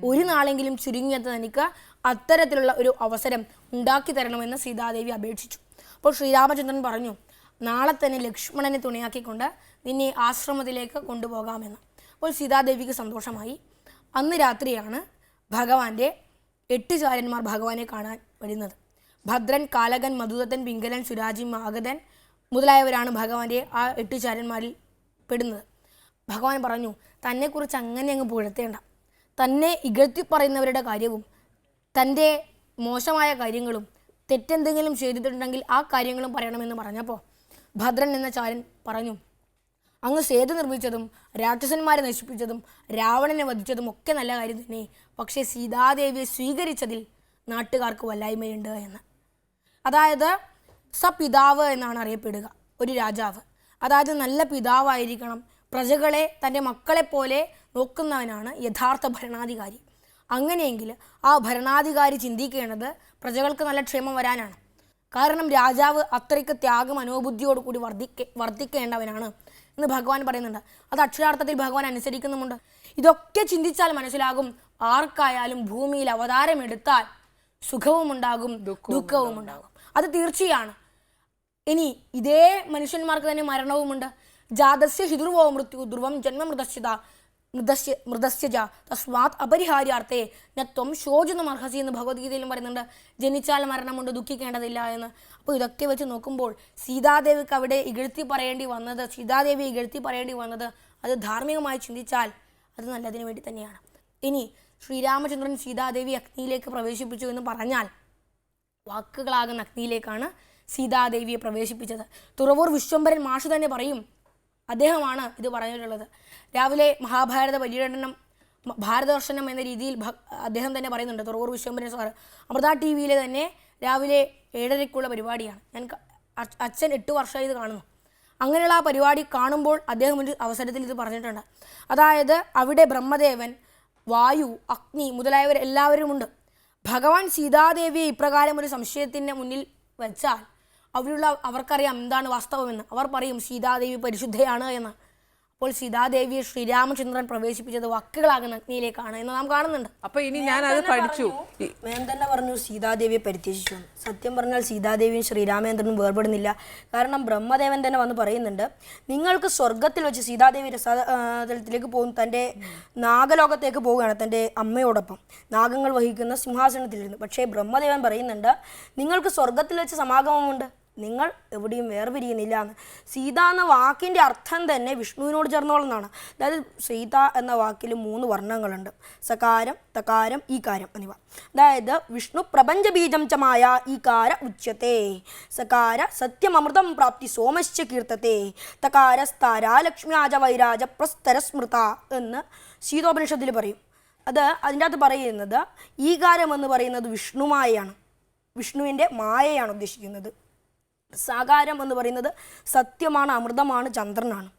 ഒരു നാളെങ്കിലും ചുരുങ്ങിയത് തനിക്ക് അത്തരത്തിലുള്ള ഒരു അവസരം ഉണ്ടാക്കി തരണമെന്ന് സീതാദേവി അപേക്ഷിച്ചു. അപ്പോൾ ശ്രീരാമചന്ദ്രൻ പറഞ്ഞു, നാളെ തന്നെ ലക്ഷ്മണനെ തുണയാക്കിക്കൊണ്ട് നിന്നെ ആശ്രമത്തിലേക്ക് കൊണ്ടുപോകാമെന്ന്. അപ്പോൾ സീതാദേവിക്ക് സന്തോഷമായി. അന്ന് രാത്രിയാണ് ഭഗവാന്റെ 8 ചാരന്മാർ ഭഗവാനെ കാണാൻ വരുന്നത്. ഭദ്രൻ, കാലകൻ, മധുദത്തൻ, പിംഗലൻ, സുരാജി, മാഗധൻ മുതലായവരാണ് ഭഗവാന്റെ ആ 8 ചാരന്മാരിൽ പെടുന്നത്. ഭഗവാൻ പറഞ്ഞു, തന്നെക്കുറിച്ച് അങ്ങനെ അങ്ങ് പുകഴ്ത്തേണ്ട. തന്നെ ഇകഴ്ത്തി പറയുന്നവരുടെ കാര്യവും തൻ്റെ മോശമായ കാര്യങ്ങളും തെറ്റെന്തെങ്കിലും ചെയ്തിട്ടുണ്ടെങ്കിൽ ആ കാര്യങ്ങളും പറയണമെന്ന് പറഞ്ഞപ്പോൾ ഭദ്രൻ എന്ന ചാരൻ പറഞ്ഞു, അങ്ങ് സേതു നിർമ്മിച്ചതും രാക്ഷസന്മാരെ നശിപ്പിച്ചതും രാവണനെ വധിച്ചതും ഒക്കെ നല്ല കാര്യം തന്നെ. പക്ഷേ സീതാദേവിയെ സ്വീകരിച്ചതിൽ നാട്ടുകാർക്ക് വല്ലായ്മയുണ്ട് എന്ന്. അതായത് സപിതാവ് എന്നാണ് അറിയപ്പെടുക ഒരു രാജാവ്. അതായത് നല്ല പിതാവായിരിക്കണം. പ്രജകളെ തൻ്റെ മക്കളെപ്പോലെ നോക്കുന്നവനാണ് യഥാർത്ഥ ഭരണാധികാരി. അങ്ങനെയെങ്കിൽ ആ ഭരണാധികാരി ചിന്തിക്കേണ്ടത് പ്രജകൾക്ക് നല്ല ക്ഷേമം വരാനാണ്. കാരണം രാജാവ് അത്രയ്ക്ക് ത്യാഗ മനോബുദ്ധിയോടുകൂടി വർദ്ധിക്കേണ്ടവനാണ് എന്ന് ഭഗവാൻ പറയുന്നുണ്ട്. അത് അക്ഷരാർത്ഥത്തിൽ ഭഗവാൻ അനുസരിക്കുന്നുമുണ്ട്. ഇതൊക്കെ ചിന്തിച്ചാൽ മനസ്സിലാകും, ആർക്കായാലും ഭൂമിയിൽ അവതാരമെടുത്താൽ സുഖവും ഉണ്ടാകും ദുഃഖവും ഉണ്ടാകും. അത് തീർച്ചയാണ്. ഇനി ഇതേ മനുഷ്യന്മാർക്ക് തന്നെ മരണവുമുണ്ട്. ജാതസ്യ ഹിതുർവോ മൃത്യു ധ്രുവം ജന്മമൃതസ്യത മൃതസ്യജ തസ്മാത് അപരിഹാര്യാർത്ഥേ നത്വം ശോചനം അർഹസി എന്ന് ഭഗവത്ഗീതയിലും പറയുന്നുണ്ട്. ജനിച്ചാൽ മരണമുണ്ട്, ദുഃഖിക്കേണ്ടതില്ല എന്ന്. അപ്പോൾ ഇതൊക്കെ വെച്ച് നോക്കുമ്പോൾ സീതാദേവിക്ക് അവിടെ സീതാദേവിയെ ഇകഴ്ത്തി പറയേണ്ടി വന്നത് അത് ധാർമ്മികമായി ചിന്തിച്ചാൽ അത് നല്ലതിന് വേണ്ടി തന്നെയാണ്. ഇനി ശ്രീരാമചന്ദ്രൻ സീതാദേവി അഗ്നിയിലേക്ക് പ്രവേശിപ്പിച്ചു എന്ന് പറഞ്ഞാൽ വാക്കുകളാകുന്ന അഗ്നിയിലേക്കാണ് സീതാദേവിയെ പ്രവേശിപ്പിച്ചത്. തുറവൂർ വിശ്വംഭരൻ മാഷ് തന്നെ പറയും, അദ്ദേഹമാണ് ഇത് പറഞ്ഞിട്ടുള്ളത്. രാവിലെ മഹാഭാരത പര്യടനം ഭാരതദർശനം എന്ന രീതിയിൽ അദ്ദേഹം തന്നെ പറയുന്നുണ്ട്. തുറവൂർ വിശ്വംഭരൻ സാറ് അമൃത TV തന്നെ രാവിലെ 7:30 പരിപാടിയാണ്. ഞാൻ അച്ഛൻ 8 വർഷമായി ഇത് കാണുന്നു. അങ്ങനെയുള്ള ആ പരിപാടി കാണുമ്പോൾ അദ്ദേഹം ഒരു അവസരത്തിൽ ഇത് പറഞ്ഞിട്ടുണ്ട്. അതായത് അവിടെ ബ്രഹ്മദേവൻ, വായു, അഗ്നി മുതലായവർ എല്ലാവരുമുണ്ട്. ഭഗവാൻ സീതാദേവിയെ ഇപ്രകാരം ഒരു സംശയത്തിൻ്റെ മുന്നിൽ വെച്ചാൽ അവർക്കറിയാം എന്താണ് വാസ്തവമെന്ന്. അവർ പറയും സീതാദേവി പരിശുദ്ധയാണ് എന്ന്. അപ്പോൾ സീതാദേവിയെ ശ്രീരാമചന്ദ്രൻ പ്രവേശിപ്പിച്ചത് വാക്കുകളാകുന്ന അഗ്നിയിലേക്കാണ് എന്ന് നാം കാണുന്നുണ്ട്. അപ്പൊ ഇനി ഞാൻ അത് പഠിച്ചു. മേൻ തന്നെ പറഞ്ഞു സീതാദേവിയെ പരിത്യജിച്ചു. സത്യം പറഞ്ഞാൽ സീതാദേവിയും ശ്രീരാമചന്ദ്രനും വേർപെടുന്നില്ല. കാരണം ബ്രഹ്മദേവൻ തന്നെ വന്ന് പറയുന്നുണ്ട്, നിങ്ങൾക്ക് സ്വർഗത്തിൽ വെച്ച് സീതാദേവി രസാതലത്തിലേക്ക് പോകും, തൻ്റെ നാഗലോകത്തേക്ക് പോവുകയാണ് തൻ്റെ അമ്മയോടൊപ്പം നാഗങ്ങൾ വഹിക്കുന്ന സിംഹാസനത്തിലിരുന്ന്. പക്ഷേ ബ്രഹ്മദേവൻ പറയുന്നുണ്ട്, നിങ്ങൾക്ക് സ്വർഗത്തിൽ വെച്ച് സമാഗമമുണ്ട്, നിങ്ങൾ എവിടെയും വേർപിരിയുന്നില്ല എന്ന്. സീത എന്ന വാക്കിൻ്റെ അർത്ഥം തന്നെ വിഷ്ണുവിനോട് ചേർന്നോളെന്നാണ്. അതായത് സീത എന്ന വാക്കിൽ 3 വർണ്ണങ്ങളുണ്ട്: സകാരം, തകാരം, ഈകാരം എന്നിവ. അതായത് വിഷ്ണു പ്രപഞ്ച ബീജം ച മായ ഈകാര ഉച്യത്തെ. സകാര സത്യമമൃതം പ്രാപ്തി സോമശ്ച കീർത്തത്തെ. തകാര സ്ഥാര ലക്ഷ്മ്യാജ വൈരാജ പ്രസ്തര സ്മൃത എന്ന് ശീതോപനിഷത്തിൽ പറയും. അതിൻ്റെ അകത്ത് പറയുന്നത് ഈകാരം എന്ന് പറയുന്നത് വിഷ്ണുമായയാണ്, വിഷ്ണുവിൻ്റെ മായയാണ് ഉദ്ദേശിക്കുന്നത്. സാകാരം എന്ന് പറയുന്നത് സത്യമാണ്, അമൃതമാണ്, ചന്ദ്രനാണ്.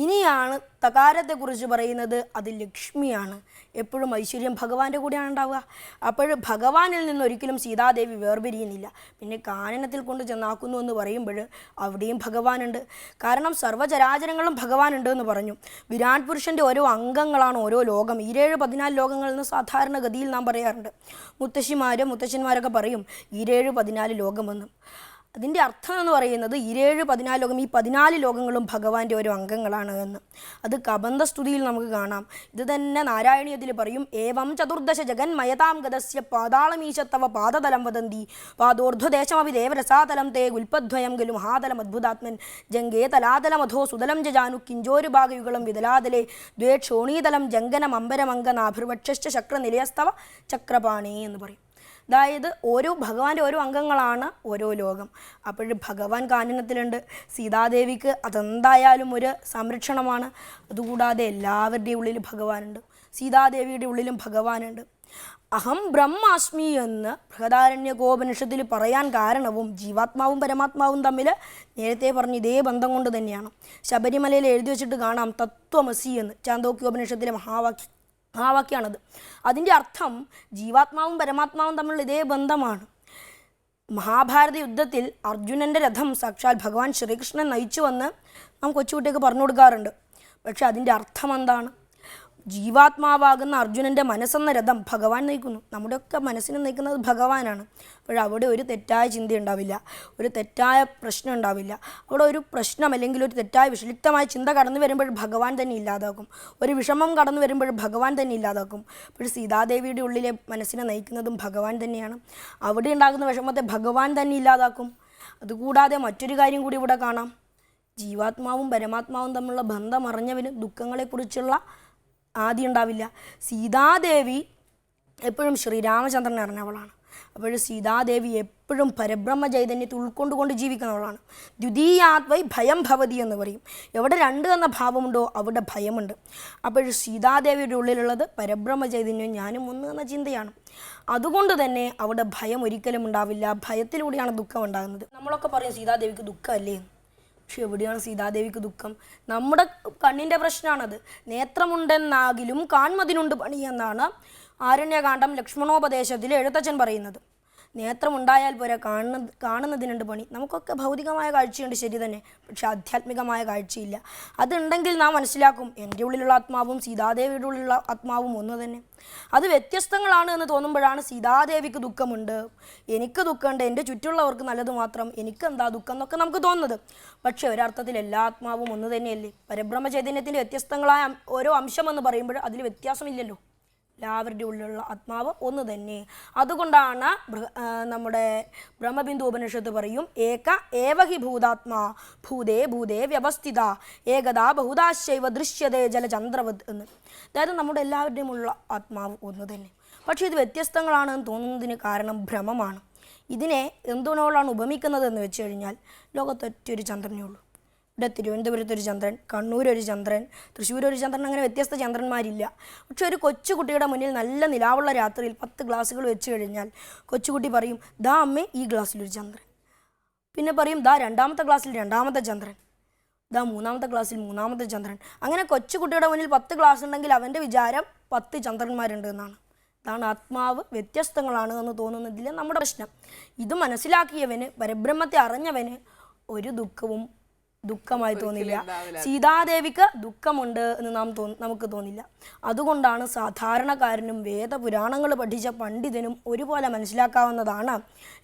ഇനിയാണ് തകാരത്തെക്കുറിച്ച് പറയുന്നത്, അത് ലക്ഷ്മിയാണ്. എപ്പോഴും ഐശ്വര്യം ഭഗവാന്റെ കൂടെയാണ് ഉണ്ടാവുക. അപ്പോൾ ഭഗവാനിൽ നിന്ന് ഒരിക്കലും സീതാദേവി വേർപിരിയുന്നില്ല. പിന്നെ കാനനത്തിൽ കൊണ്ട് ചെന്നാക്കുന്നു എന്ന് പറയുമ്പോൾ അവിടെയും ഭഗവാനുണ്ട്. കാരണം സർവ്വചരാചരങ്ങളും ഭഗവാനുണ്ട് എന്ന് പറഞ്ഞു. വിരാട് പുരുഷൻ്റെ ഓരോ അംഗങ്ങളാണ് ഓരോ ലോകം. 14 ലോകങ്ങൾ എന്ന് സാധാരണഗതിയിൽ നാം പറയാറുണ്ട്. മുത്തശ്ശന്മാരൊക്കെ പറയും 14 ലോകമെന്നും. അതിൻ്റെ അർത്ഥം എന്ന് പറയുന്നത് 14 ലോകം, ഈ 14 ലോകങ്ങളും ഭഗവാന്റെ ഓരോ അംഗങ്ങളാണ് എന്ന്. അത് കബന്ധസ്തുതിയിൽ നമുക്ക് കാണാം. ഇത് തന്നെ നാരായണീയത്തിൽ പറയും: ഏവം ചതുർദശ ജഗന്മയതാം ഗതസ്യ പാതാളമീശത്തവ പാദതലം വദന്തി പാദോർധ്വദേശമപി ദേവരസാതലം തേ ഗുൽപദ്വയം ഗലു മഹാതലം അദ്ഭുതാത്മൻ ജംഗേ തലാതലമധോ സുതലം ജാനു കിഞ്ചോരുഭാഗയുഗളം വിതലാതലേ ദ്വേ ക്ഷോണീതലം ജംഗനം അംബരമംഗനാഭിർവക്ഷശ്ച ചക്രനിലയസ്തവ ചക്രപാണി എന്ന് പറയും. അതായത് ഭഗവാന്റെ ഓരോ അംഗങ്ങളാണ് ഓരോ ലോകം. അപ്പോൾ ഭഗവാൻ കാനനത്തിലുണ്ട്. സീതാദേവിക്ക് അതെന്തായാലും ഒരു സംരക്ഷണമാണ്. അതുകൂടാതെ എല്ലാവരുടെയും ഉള്ളിൽ ഭഗവാനുണ്ട്. സീതാദേവിയുടെ ഉള്ളിലും ഭഗവാനുണ്ട്. അഹം ബ്രഹ്മാസ്മി എന്ന് ബൃഹദാരണ്യകോപനിഷത്തിൽ പറയാൻ കാരണവും ജീവാത്മാവും പരമാത്മാവും തമ്മിൽ നേരത്തെ പറഞ്ഞ ഇതേ ബന്ധം കൊണ്ട് തന്നെയാണ്. ശബരിമലയിൽ എഴുതി വെച്ചിട്ട് കാണാം തത്വമസി എന്ന്, ചാന്തോക്യോപനിഷത്തിലെ മഹാവാക്യാണത്. അതിൻ്റെ അർത്ഥം ജീവാത്മാവും പരമാത്മാവും തമ്മിലുള്ള ഇതേ ബന്ധമാണ്. മഹാഭാരത യുദ്ധത്തിൽ അർജുനൻ്റെ രഥം സാക്ഷാൽ ഭഗവാൻ ശ്രീകൃഷ്ണൻ നയിച്ചുവെന്ന് നാം കൊച്ചുകുട്ടിയൊക്കെ പറഞ്ഞു കൊടുക്കാറുണ്ട്. പക്ഷെ അതിൻ്റെ അർത്ഥം എന്താണ്? ജീവാത്മാവാകുന്ന അർജുനൻ്റെ മനസ്സെന്ന രഥം ഭഗവാൻ നയിക്കുന്നു. നമ്മുടെയൊക്കെ മനസ്സിനെ നയിക്കുന്നത് ഭഗവാനാണ്. അവിടെ ഒരു തെറ്റായ ചിന്ത ഉണ്ടാവില്ല, ഒരു തെറ്റായ പ്രശ്നം ഉണ്ടാവില്ല. അവിടെ ഒരു പ്രശ്നം അല്ലെങ്കിൽ ഒരു തെറ്റായ വിഷലിപ്തമായ ചിന്ത കടന്നു വരുമ്പോൾ ഭഗവാൻ തന്നെ ഇല്ലാതാക്കും. ഒരു വിഷമം കടന്നു വരുമ്പോൾ ഭഗവാൻ തന്നെ ഇല്ലാതാക്കും. അപ്പോൾ സീതാദേവിയുടെ ഉള്ളിലെ മനസ്സിനെ നയിക്കുന്നതും ഭഗവാൻ തന്നെയാണ്. അവിടെ ഉണ്ടാകുന്ന വിഷമത്തെ ഭഗവാൻ തന്നെ ഇല്ലാതാക്കും. അതുകൂടാതെ മറ്റൊരു കാര്യം കൂടി ഇവിടെ കാണാം. ജീവാത്മാവും പരമാത്മാവും തമ്മിലുള്ള ബന്ധം അറിഞ്ഞവന് ദുഃഖങ്ങളെക്കുറിച്ചുള്ള ആദ്യം ഉണ്ടാവില്ല. സീതാദേവി എപ്പോഴും ശ്രീരാമചന്ദ്രനെ അറിഞ്ഞവളാണ്. അപ്പോൾ സീതാദേവി എപ്പോഴും പരബ്രഹ്മ ചൈതന്യത്തെ ഉൾക്കൊണ്ടുകൊണ്ട് ജീവിക്കുന്നവളാണ്. ദ്വിതീയാത്വൈ ഭയം ഭവതി എന്ന് പറയും. എവിടെ 2 എന്ന ഭാവമുണ്ടോ അവിടെ ഭയമുണ്ട്. അപ്പോൾ സീതാദേവിയുടെ ഉള്ളിലുള്ളത് പരബ്രഹ്മ ചൈതന്യവും ഞാനും ഒന്ന് എന്ന ചിന്തയാണ്. അതുകൊണ്ട് തന്നെ അവിടെ ഭയം ഒരിക്കലും ഉണ്ടാവില്ല. ഭയത്തിലൂടെയാണ് ദുഃഖം ഉണ്ടാകുന്നത്. നമ്മളൊക്കെ പറയും സീതാദേവിക്ക് ദുഃഖമല്ലേ. പക്ഷെ എവിടെയാണ് സീതാദേവിക്ക് ദുഃഖം? നമ്മുടെ കണ്ണിൻ്റെ പ്രശ്നമാണത്. നേത്രമുണ്ടെന്നാകിലും കാൺമതിനുണ്ട് പണി എന്നാണ് ആരണ്യകാന്ഡം ലക്ഷ്മണോപദേശത്തിൽ എഴുത്തച്ഛൻ പറയുന്നത്. നേത്രമുണ്ടായാൽ പോരാ, കാണുന്നതിനുണ്ട് പണി. നമുക്കൊക്കെ ഭൗതികമായ കാഴ്ചയുണ്ട്, ശരി തന്നെ, പക്ഷെ ആധ്യാത്മികമായ കാഴ്ചയില്ല. അതുണ്ടെങ്കിൽ നാം മനസ്സിലാക്കും എൻ്റെ ഉള്ളിലുള്ള ആത്മാവും സീതാദേവിയുടെ ഉള്ളിലുള്ള ആത്മാവും ഒന്ന് തന്നെ. അത് വ്യത്യസ്തങ്ങളാണ് എന്ന് തോന്നുമ്പോഴാണ് സീതാദേവിക്ക് ദുഃഖമുണ്ട്, എനിക്ക് ദുഃഖമുണ്ട്, എൻ്റെ ചുറ്റുള്ളവർക്ക് നല്ലത് മാത്രം, എനിക്കെന്താ ദുഃഖം എന്നൊക്കെ നമുക്ക് തോന്നുന്നത്. പക്ഷേ ഒരർത്ഥത്തിൽ എല്ലാ ആത്മാവും ഒന്ന് തന്നെയല്ലേ. പരബ്രഹ്മ ചൈതന്യത്തിൻ്റെ വ്യത്യസ്തങ്ങളായ ഓരോ അംശമെന്ന് പറയുമ്പോൾ അതിൽ വ്യത്യാസമില്ലല്ലോ. എല്ലാവരുടെ ഉള്ളിലുള്ള ആത്മാവ് ഒന്ന് തന്നെ. അതുകൊണ്ടാണ് നമ്മുടെ ബ്രഹ്മബിന്ദു ഉപനിഷത്ത് പറയും ഏവഹി ഭൂതാത്മാ ഭൂതേ ഭൂതേ വ്യവസ്ഥിത ഏകദാ ബഹുദാശൈവ ദൃശ്യതേ ജലചന്ദ്രവത് എന്ന്. അതായത് നമ്മുടെ എല്ലാവരുടെയും ഉള്ള ആത്മാവ് ഒന്ന് തന്നെ. പക്ഷേ ഇത് വ്യത്യസ്തങ്ങളാണെന്ന് തോന്നുന്നതിന് കാരണം ഭ്രമമാണ്. ഇതിനെ എന്തിനോടാണ് ഉപമിക്കുന്നത് എന്ന് വെച്ച് കഴിഞ്ഞാൽ ലോകത്തൊറ്റൊരു ചന്ദ്രനേ ഉള്ളൂ. ഇവിടെ തിരുവനന്തപുരത്തൊരു ചന്ദ്രൻ, കണ്ണൂരൊരു ചന്ദ്രൻ, തൃശ്ശൂരൊരു ചന്ദ്രൻ, അങ്ങനെ വ്യത്യസ്ത ചന്ദ്രന്മാരില്ല. പക്ഷെ ഒരു കൊച്ചുകുട്ടിയുടെ മുന്നിൽ നല്ല നിലാവുള്ള രാത്രിയിൽ 10 ഗ്ലാസ്സുകൾ വെച്ച് കഴിഞ്ഞാൽ കൊച്ചുകുട്ടി പറയും, ദാ അമ്മേ ഈ ഗ്ലാസ്സിലൊരു ചന്ദ്രൻ. പിന്നെ പറയും, ദാ 2ാമത്തെ ഗ്ലാസ്സിൽ 2ാമത്തെ ചന്ദ്രൻ, ദാ 3ാമത്തെ ഗ്ലാസ്സിൽ 3ാമത്തെ ചന്ദ്രൻ. അങ്ങനെ കൊച്ചുകുട്ടിയുടെ മുന്നിൽ 10 ഗ്ലാസ് ഉണ്ടെങ്കിൽ അവൻ്റെ വിചാരം 10 ചന്ദ്രന്മാരുണ്ട് എന്നാണ്. അതാണ് ആത്മാവ് വ്യത്യസ്തങ്ങളാണ് എന്ന് തോന്നുന്നതിൽ നമ്മുടെ പ്രശ്നം. ഇത് മനസ്സിലാക്കിയവന്, പരബ്രഹ്മത്തെ അറിഞ്ഞവന് ഒരു ദുഃഖമായി തോന്നില്ല. സീതാദേവിക്ക് ദുഃഖമുണ്ട് എന്ന് നമുക്ക് തോന്നില്ല. അതുകൊണ്ടാണ് സാധാരണക്കാരനും വേദപുരാണങ്ങൾ പഠിച്ച പണ്ഡിതനും ഒരുപോലെ മനസ്സിലാക്കാവുന്നതാണ്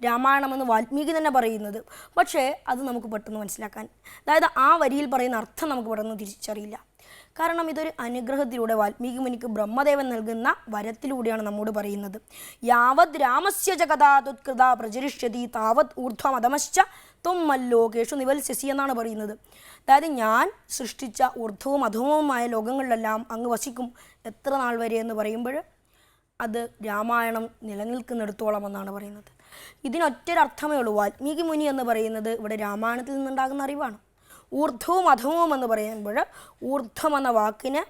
രാമായണമെന്ന് വാൽമീകി തന്നെ പറയുന്നത്. പക്ഷേ അത് നമുക്ക് പെട്ടെന്ന് മനസ്സിലാക്കാൻ, അതായത് ആ വരിയിൽ പറയുന്ന അർത്ഥം നമുക്ക് പെട്ടെന്ന് തിരിച്ചറിയില്ല. കാരണം ഇതൊരു അനുഗ്രഹത്തിലൂടെ വാൽമീകി മുനിക്ക് ബ്രഹ്മദേവൻ നൽകുന്ന വരത്തിലൂടെയാണ് നമ്മോട് പറയുന്നത്. യാവത് രാമസ്യ ജഗതാതുത്കൃത പ്രചരിഷ്യതി താവത് ഊർധ്വമതമശ്ച ത്വം മല്ലോകേഷു നിവത്സ്യസി എന്നാണ് പറയുന്നത്. അതായത് ഞാൻ സൃഷ്ടിച്ച ഊർധ്വവും അധമവുമായ ലോകങ്ങളിലെല്ലാം അങ്ങ് വസിക്കും എത്ര നാൾ വരെ എന്ന് പറയുമ്പോൾ അത് രാമായണം നിലനിൽക്കുന്നിടത്തോളം എന്നാണ് പറയുന്നത്. ഇതിനൊറ്റൊരർത്ഥമേ ഉള്ളൂ. വാൽമീകി മുനി എന്ന് പറയുന്നത് ഇവിടെ രാമായണത്തിൽ നിന്നുണ്ടാകുന്ന അറിവാണ്. ഊർധ്വവും അധമവും എന്ന് പറയുമ്പോൾ ഊർധ്വം എന്ന വാക്കിന്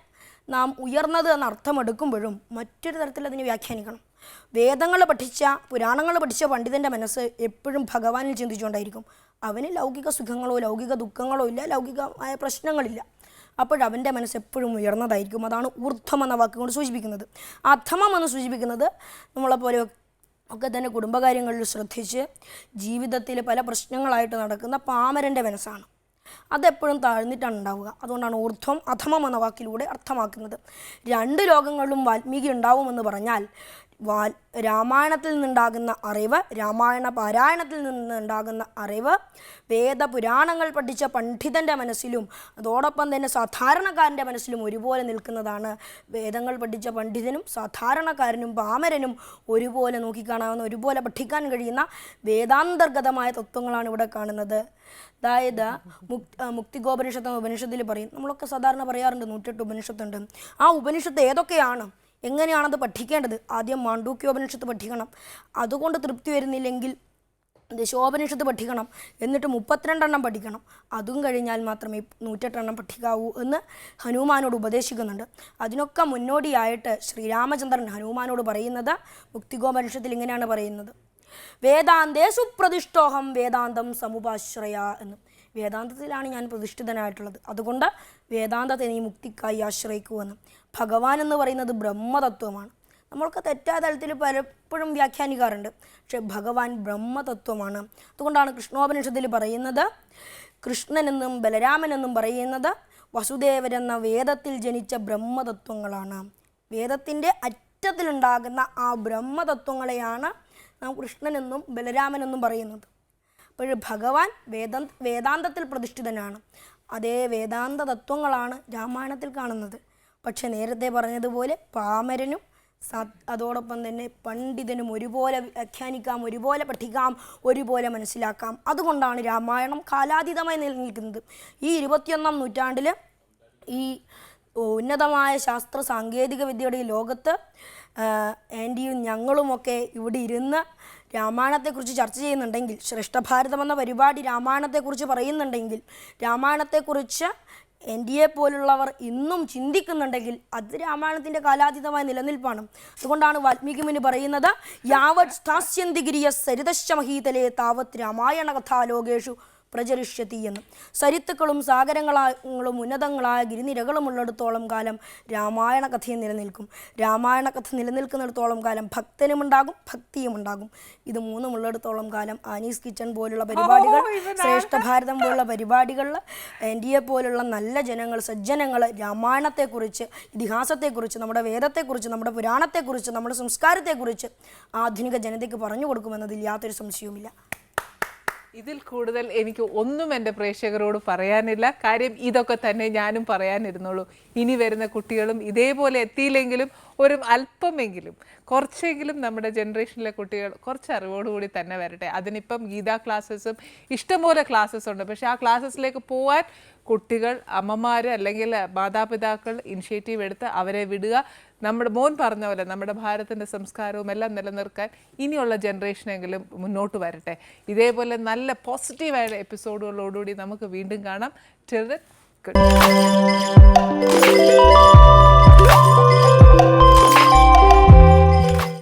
നാം ഉയർന്നത് എന്ന അർത്ഥമെടുക്കുമ്പോഴും മറ്റൊരു തരത്തിൽ അതിനെ വ്യാഖ്യാനിക്കണം. വേദങ്ങൾ പഠിച്ച പുരാണങ്ങൾ പഠിച്ച പണ്ഡിതൻ്റെ മനസ്സ് എപ്പോഴും ഭഗവാനിൽ ചിന്തിച്ചുകൊണ്ടായിരിക്കും. അവന് ലൗകിക സുഖങ്ങളോ ലൗകിക ദുഃഖങ്ങളോ ഇല്ല, ലൗകികമായ പ്രശ്നങ്ങളില്ല. അപ്പോഴവൻ്റെ മനസ്സ് എപ്പോഴും ഉയർന്നതായിരിക്കും. അതാണ് ഊർധ്വം എന്ന വാക്കുകൊണ്ട് സൂചിപ്പിക്കുന്നത്. അധമം എന്ന് സൂചിപ്പിക്കുന്നത് നമ്മളെപ്പോലെ ഒക്കെ തന്നെ കുടുംബകാര്യങ്ങളിൽ ശ്രദ്ധിച്ച് ജീവിതത്തിൽ പല പ്രശ്നങ്ങളായിട്ട് നടക്കുന്ന പാമരൻ്റെ മനസ്സാണ്. അതെപ്പോഴും താഴ്ന്നിട്ടാണ് ഉണ്ടാവുക. അതുകൊണ്ടാണ് ഊർധ്വം അധമം എന്ന വാക്കിലൂടെ അർത്ഥമാക്കുന്നത്. രണ്ട് ലോകങ്ങളിലും വാൽമീകി ഉണ്ടാവുമെന്ന് പറഞ്ഞാൽ രാമായണത്തിൽ നിന്നുണ്ടാകുന്ന അറിവ്, രാമായണ പാരായണത്തിൽ നിന്നുണ്ടാകുന്ന അറിവ് വേദപുരാണങ്ങൾ പഠിച്ച പണ്ഡിതൻ്റെ മനസ്സിലും അതോടൊപ്പം തന്നെ സാധാരണക്കാരൻ്റെ മനസ്സിലും ഒരുപോലെ നിൽക്കുന്നതാണ്. വേദങ്ങൾ പഠിച്ച പണ്ഡിതനും സാധാരണക്കാരനും പാമരനും ഒരുപോലെ നോക്കിക്കാണാവുന്ന, ഒരുപോലെ പഠിക്കാൻ കഴിയുന്ന വേദാന്തർഗതമായ തത്വങ്ങളാണ് ഇവിടെ കാണുന്നത്. അതായത് മുക്തികോപനിഷത്ത് എന്ന ഉപനിഷത്തിൽ പറയും, നമ്മളൊക്കെ സാധാരണ പറയാറുണ്ട് 108 ഉപനിഷത്തുണ്ട്. ആ ഉപനിഷത്ത് ഏതൊക്കെയാണ്, എങ്ങനെയാണത് പഠിക്കേണ്ടത്? ആദ്യം മാണ്ഡൂക്യോപനിഷത്ത് പഠിക്കണം. അതുകൊണ്ട് തൃപ്തി വരുന്നില്ലെങ്കിൽ ദശോപനിഷത്ത് പഠിക്കണം. എന്നിട്ട് 32 പഠിക്കണം. അതും കഴിഞ്ഞാൽ മാത്രമേ 108 പഠിക്കാവൂ എന്ന് ഹനുമാനോട് ഉപദേശിക്കുന്നുണ്ട്. അതിനൊക്കെ മുന്നോടിയായിട്ട് ശ്രീരാമചന്ദ്രൻ ഹനുമാനോട് പറയുന്നത് മുക്തികോപനിഷത്തിൽ ഇങ്ങനെയാണ് പറയുന്നത്: വേദാന്തേ സുപ്രതിഷ്ഠോഹം വേദാന്തം സമുപാശ്രയ എന്ന്. വേദാന്തത്തിലാണ് ഞാൻ പ്രതിഷ്ഠിതനായിട്ടുള്ളത്, അതുകൊണ്ട് വേദാന്തത്തെ നീ മുക്തിക്കായി ആശ്രയിക്കൂ എന്ന്. ഭഗവാൻ എന്ന് പറയുന്നത് ബ്രഹ്മതത്വമാണ്. നമ്മൾക്ക് തെറ്റായ തലത്തിൽ പലപ്പോഴും വ്യാഖ്യാനിക്കാറുണ്ട്, പക്ഷെ ഭഗവാൻ ബ്രഹ്മതത്വമാണ്. അതുകൊണ്ടാണ് കൃഷ്ണോപനിഷത്തിൽ പറയുന്നത്, കൃഷ്ണനെന്നും ബലരാമനെന്നും പറയുന്നത് വസുദേവരെന്ന വേദത്തിൽ ജനിച്ച ബ്രഹ്മതത്വങ്ങളാണ്. വേദത്തിൻ്റെ അറ്റത്തിലുണ്ടാകുന്ന ആ ബ്രഹ്മതത്വങ്ങളെയാണ് നാം കൃഷ്ണനെന്നും ബലരാമനെന്നും പറയുന്നത്. അപ്പോൾ ഭഗവാൻ വേദാന്തത്തിൽ പ്രതിഷ്ഠിതനാണ്. അതേ വേദാന്ത തത്വങ്ങളാണ് രാമായണത്തിൽ കാണുന്നത്. പക്ഷെ നേരത്തെ പറഞ്ഞതുപോലെ പാമരനും അതോടൊപ്പം തന്നെ പണ്ഡിതനും ഒരുപോലെ വ്യാഖ്യാനിക്കാം, ഒരുപോലെ പഠിക്കാം, ഒരുപോലെ മനസ്സിലാക്കാം. അതുകൊണ്ടാണ് രാമായണം കാലാതീതമായി നിലനിൽക്കുന്നത്. ഈ 21-ാം നൂറ്റാണ്ടിൽ ഈ ഉന്നതമായ ശാസ്ത്ര സാങ്കേതിക വിദ്യയുടെ ഈ ലോകത്ത് ആൻറ്റിയും ഞങ്ങളുമൊക്കെ ഇവിടെ ഇരുന്ന് രാമായണത്തെക്കുറിച്ച് ചർച്ച ചെയ്യുന്നുണ്ടെങ്കിൽ, ശ്രേഷ്ഠഭാരതം എന്ന പരിപാടി രാമായണത്തെക്കുറിച്ച് പറയുന്നുണ്ടെങ്കിൽ, രാമായണത്തെക്കുറിച്ച് എൻഡിയെ പോലുള്ളവർ ഇന്നും ചിന്തിക്കുന്നുണ്ടെങ്കിൽ അത് രാമായണത്തിൻ്റെ കാലാതീതമായ നിലനിൽപ്പാണ്. അതുകൊണ്ടാണ് വാൽമീകി മുനി പറയുന്നത്, യാവത് സ്ഥാസ്യന്തി ഗിരിയ സരിതശ്ച മഹീതലേ താവത് രാമായണ കഥാലോകേഷു പ്രചരിഷ്യത്തി എന്ന്. സരിത്തുക്കളും സാഗരങ്ങളും ഉന്നതങ്ങളായ ഗിരിനിരകളും ഉള്ളിടത്തോളം കാലം രാമായണ കഥയും നിലനിൽക്കും. രാമായണ കഥ നിലനിൽക്കുന്നിടത്തോളം കാലം ഭക്തനുമുണ്ടാകും, ഭക്തിയും ഉണ്ടാകും. ഇത് മൂന്നും ഉള്ളിടത്തോളം കാലം ആനീസ് കിച്ചൺ പോലുള്ള പരിപാടികൾ, ശ്രേഷ്ഠഭാരതം പോലുള്ള പരിപാടികളിൽ എൻഡിയെ പോലുള്ള നല്ല ജനങ്ങൾ, സജ്ജനങ്ങൾ രാമായണത്തെക്കുറിച്ച്, ഇതിഹാസത്തെക്കുറിച്ച്, നമ്മുടെ വേദത്തെക്കുറിച്ച്, നമ്മുടെ പുരാണത്തെക്കുറിച്ച്, നമ്മുടെ സംസ്കാരത്തെക്കുറിച്ച് ആധുനിക ജനതയ്ക്ക് പറഞ്ഞു കൊടുക്കുമെന്നതിൽ യാതൊരു സംശയവുമില്ല. ഇതിൽ കൂടുതൽ എനിക്ക് ഒന്നും എൻ്റെ പ്രേക്ഷകരോട് പറയാനില്ല. കാര്യം ഇതൊക്കെ തന്നെ ഞാനും പറയാനിരുന്നുള്ളൂ. ഇനി വരുന്ന കുട്ടികളും ഇതേപോലെ എത്തിയില്ലെങ്കിലും ഒരു അല്പമെങ്കിലും കുറച്ചെങ്കിലും നമ്മുടെ ജനറേഷനിലെ കുട്ടികൾ കുറച്ച് അറിവോടുകൂടി തന്നെ വരട്ടെ. അതിനിപ്പം ഗീതാ ക്ലാസ്സസും ഇഷ്ടംപോലെ ക്ലാസ്സസ് ഉണ്ട്. പക്ഷേ ആ ക്ലാസ്സസിലേക്ക് പോകാൻ കുട്ടികൾ, അമ്മമാർ അല്ലെങ്കിൽ മാതാപിതാക്കൾ ഇനിഷ്യേറ്റീവ് എടുത്ത് അവരെ വിടുക. നമ്മുടെ മോൻ പറഞ്ഞ പോലെ നമ്മുടെ ഭാരതത്തിൻ്റെ സംസ്കാരവും എല്ലാം നിലനിർത്താൻ ഇനിയുള്ള ജനറേഷനെങ്കിലും മുന്നോട്ട് വരട്ടെ. ഇതേപോലെ നല്ല പോസിറ്റീവായ എപ്പിസോഡുകളോടുകൂടി നമുക്ക് വീണ്ടും കാണാം. Till then good.